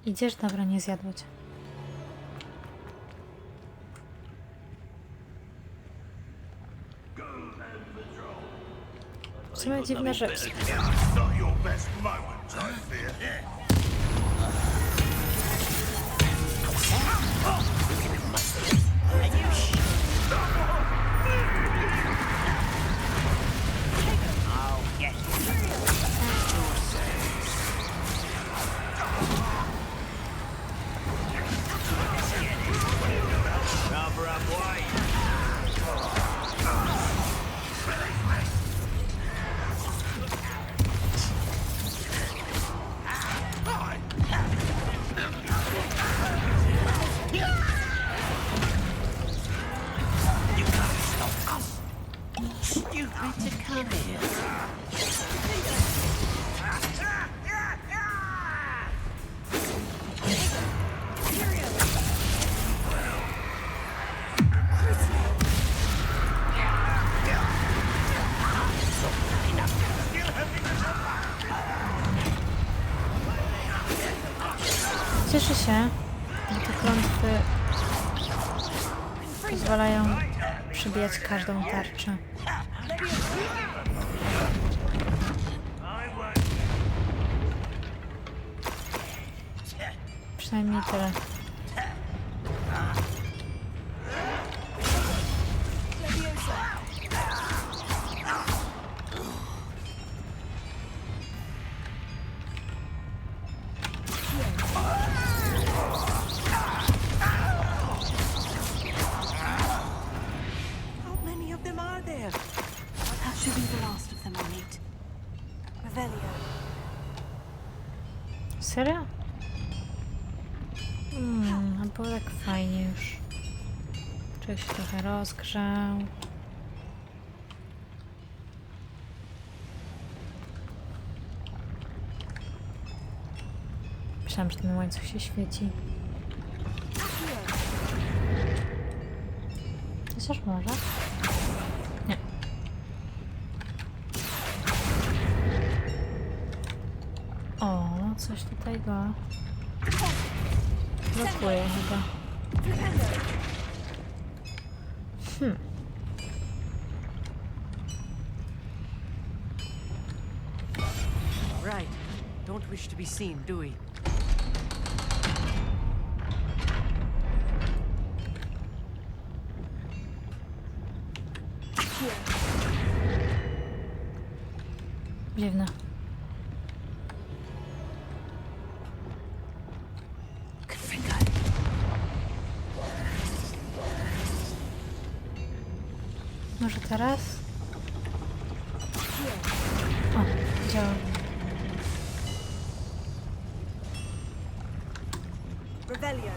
Idziesz? Dobra, nie zjadło cię. W sumie dziwne, że... Not your best moment, I fear. free to come here. Cieszę się, że te klątwy pozwalają przebijać każdą tarczę. Przynajmniej tyle. How many of them are there? That should be the last of them I'll meet. Revelio. Serio? A było tak fajnie już. Człowiek się trochę rozgrzał. Myślałam, że ten łańcuch się świeci. Chociaż może? Nie. O, coś tutaj go blokuje chyba. Right. Don't wish to be seen, do we? Dziwne. Może teraz? O, działa. Revelio.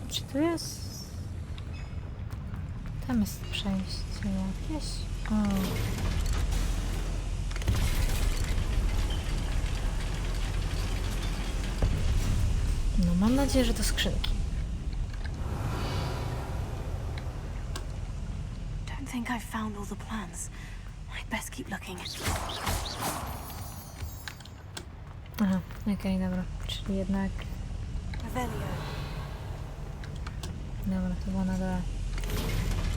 Czy tu jest? Tam jest przejście jakieś. O. No, mam nadzieję, że to skrzynki. Don't think I've found all the plans. I'd best keep looking. Aha, okej, dobra. Czyli jednak... Revelio. Dobra, to było na dole.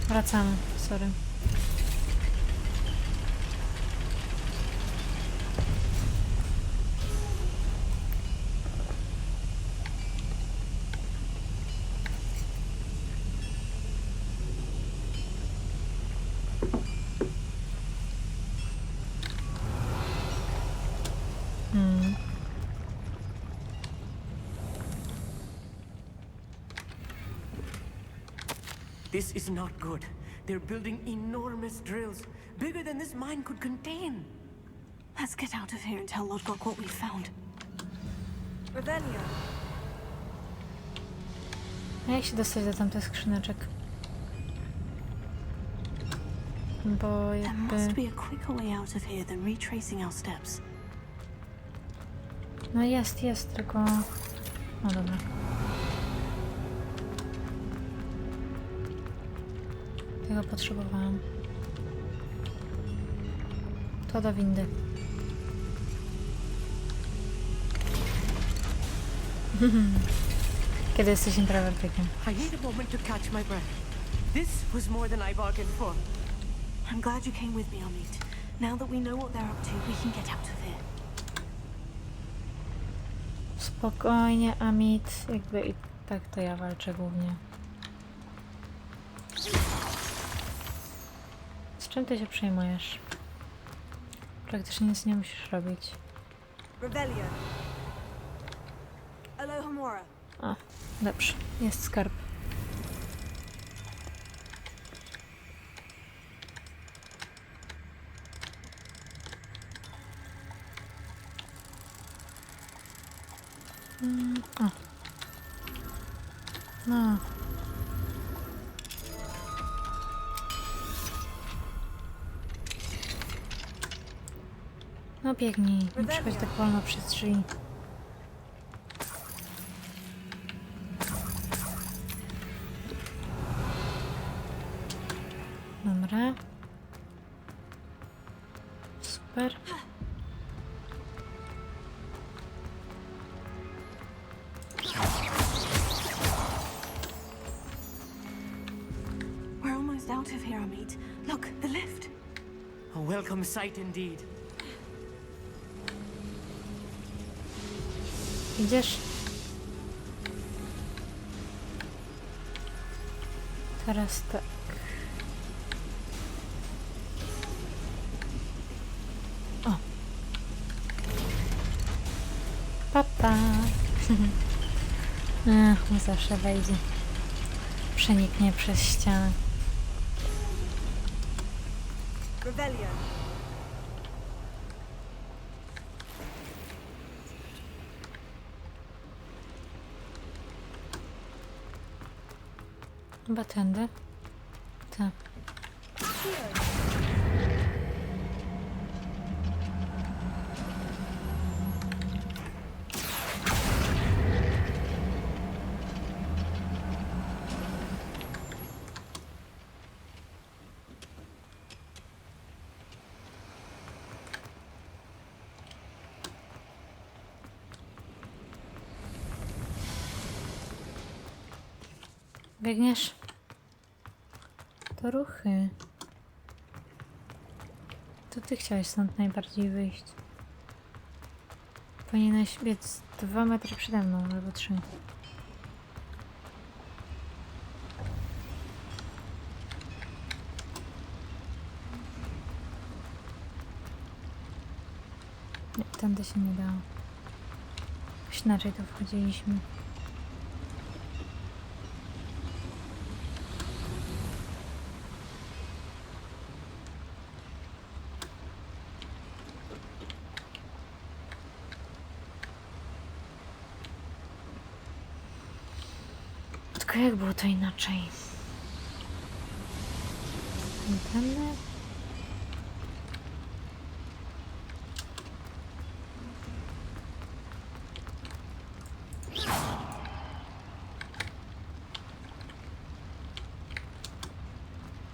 Wracamy, sorry. This is not good. They're building enormous drills, bigger than this mine could contain. Let's get out of here and tell Lodgok what we found. Revelio. A jak się dostać do tamtych skrzyneczek? Bo There must jakby... be a quicker way out of here than retracing our steps. No jest, tylko... No dobra. Tego potrzebowałam. To do windy. Kiedy jesteś introwertykiem? I need a moment to catch my breath. This was more than I bargained for. I'm glad you came with me, Amit. Now that we know what they're up to, we can get out of here. Spokojnie, Amit. Jakby i tak to ja walczę głównie. Z czym ty się przejmujesz? Praktycznie nic nie musisz robić. Revelio. Alohomora. O, dobrze. Jest skarb. O. No. No biegnij, nie przechodź tak wolno przez drzwi. Dobra. Super. We're almost out of here, Amit. Look, the lift. A welcome sight indeed. Idziesz? Teraz tak. O. Papa. On zawsze wejdzie. Przeniknie przez ścianę. Rebellion. Chyba tędy. Tak. Biegniesz? To ruchy. To ty chciałeś stąd najbardziej wyjść. Powinieneś biec 2 metry przede mną, albo 3. Nie, tędy się nie dało. Jakoś inaczej tu wchodziliśmy. Tylko jak było to inaczej? Tędy?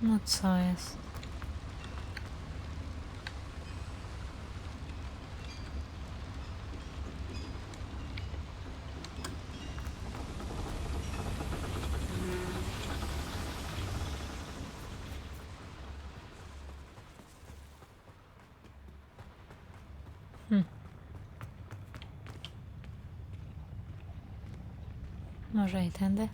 No co jest? Może i tędy?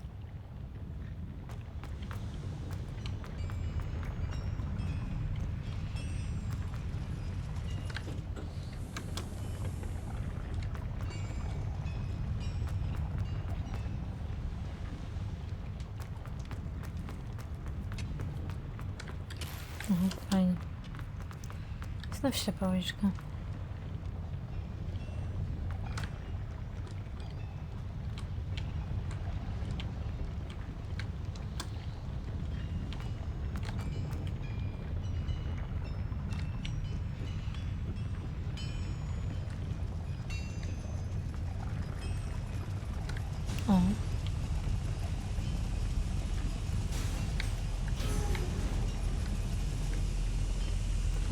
Fajnie. Znów ślepa uliczka. O.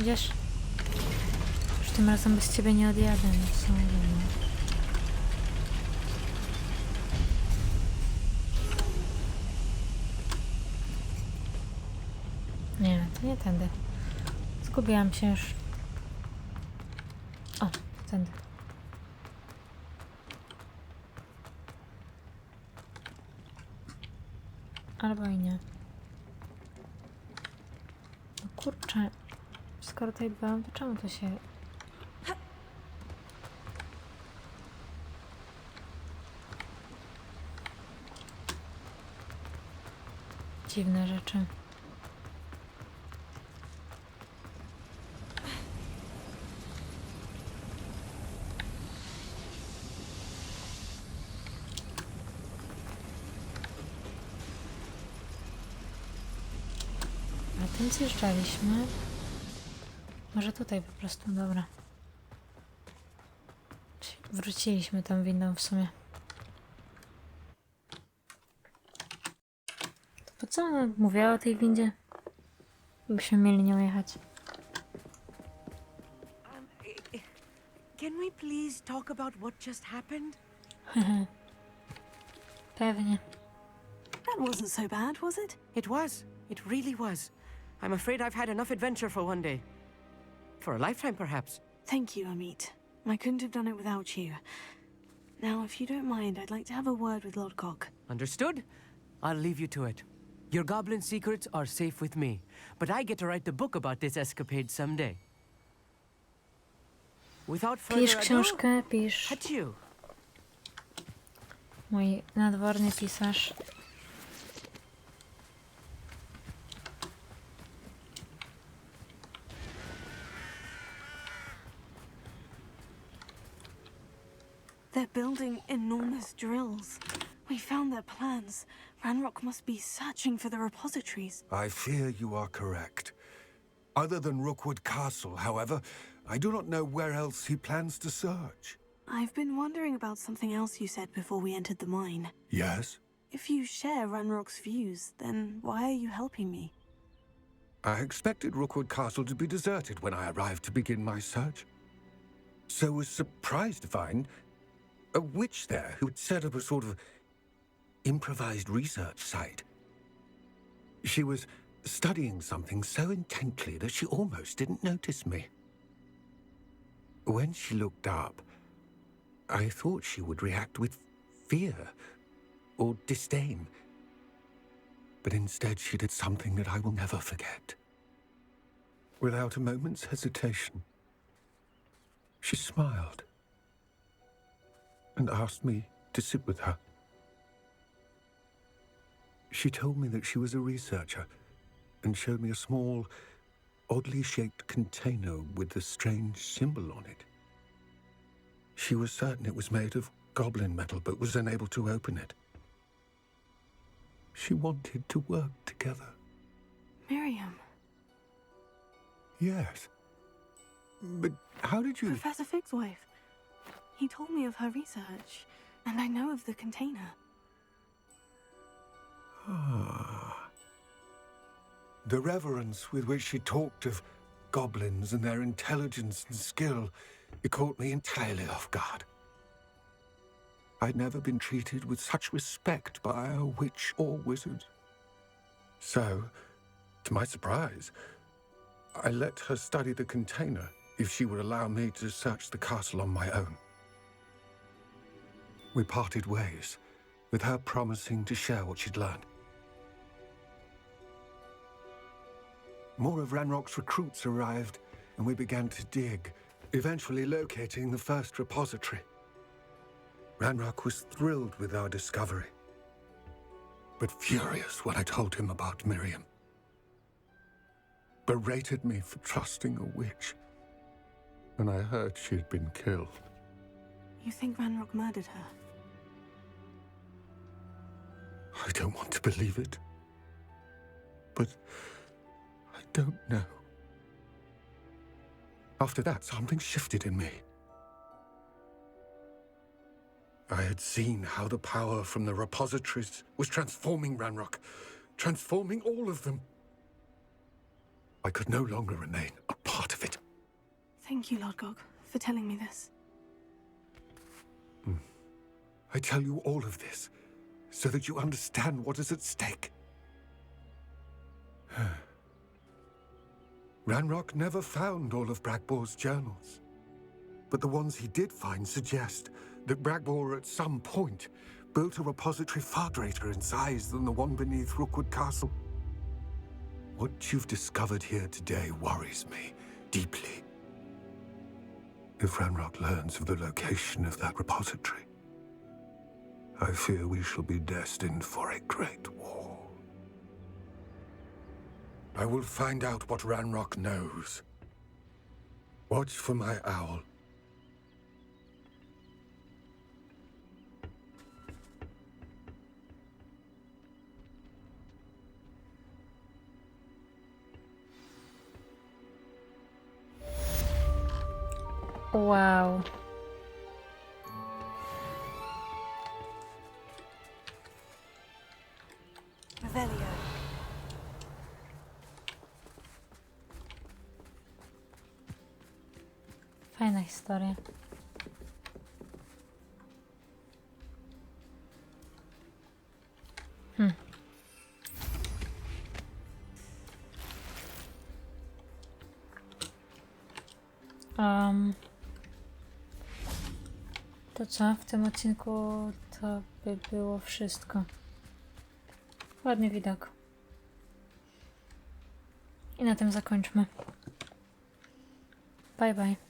Idziesz? Już tym razem bez ciebie nie odjadę, no co? Nie, to nie tędy. Zgubiłam się już. O, tędy. Albo i nie. No kurczę. Skoro tutaj byłam, to czemu to się... Dziwne rzeczy. A tym zjeżdżaliśmy. Może tutaj po prostu, dobra. wróciliśmy tą windą w sumie. To po co ona mówiła o tej windzie? Byśmy mieli nią jechać. Can we please talk about what just happened? Pewnie. That wasn't so bad, was it? It was. It really was. I'm afraid I've had enough adventure for one day. For a lifetime, perhaps. Thank you, Amit. I couldn't have done it without you. Now, if you don't mind, I'd like to have a word with Lodgok. Understood? I'll leave you to it. Your goblin secrets are safe with me, but I get to write the book about this escapade someday. Without further Pisz ado, książkę, pisz. adieu. Mój nadworny pisarz. They're building enormous drills. We found their plans. Ranrock must be searching for the repositories. I fear you are correct. Other than Rookwood Castle, however, I do not know where else he plans to search. I've been wondering about something else you said before we entered the mine. Yes? If you share Ranrock's views, then why are you helping me? I expected Rookwood Castle to be deserted when I arrived to begin my search. So was surprised to find a witch there who had set up a sort of improvised research site. She was studying something so intently that she almost didn't notice me. When she looked up, I thought she would react with fear or disdain. But instead she did something that I will never forget. Without a moment's hesitation, she smiled and asked me to sit with her. She told me that she was a researcher and showed me a small, oddly shaped container with a strange symbol on it. She was certain it was made of goblin metal, but was unable to open it. She wanted to work together. Miriam. Yes. But how did you... Professor Fig's wife. He told me of her research, and I know of the container. Ah. The reverence with which she talked of goblins and their intelligence and skill, it caught me entirely off guard. I'd never been treated with such respect by a witch or wizard. So, to my surprise, I let her study the container if she would allow me to search the castle on my own. We parted ways, with her promising to share what she'd learned. More of Ranrock's recruits arrived, and we began to dig, eventually locating the first repository. Ranrock was thrilled with our discovery, but furious when I told him about Miriam. Berated me for trusting a witch, and I heard she'd been killed. You think Ranrock murdered her? I don't want to believe it, but I don't know. After that, something shifted in me. I had seen how the power from the repositories was transforming Ranrock, transforming all of them. I could no longer remain a part of it. Thank you, Lodgok, for telling me this. I tell you all of this so that you understand what is at stake. Ranrock never found all of Bragbor's journals, but the ones he did find suggest that Bragbor at some point built a repository far greater in size than the one beneath Rookwood Castle. What you've discovered here today worries me deeply. If Ranrock learns of the location of that repository, I fear we shall be destined for a great war. I will find out what Ranrock knows. Watch for my owl. Wow. Revelio. Fajna historia. To co? W tym odcinku to by było wszystko. Ładny widok. I na tym zakończmy. Bye bye.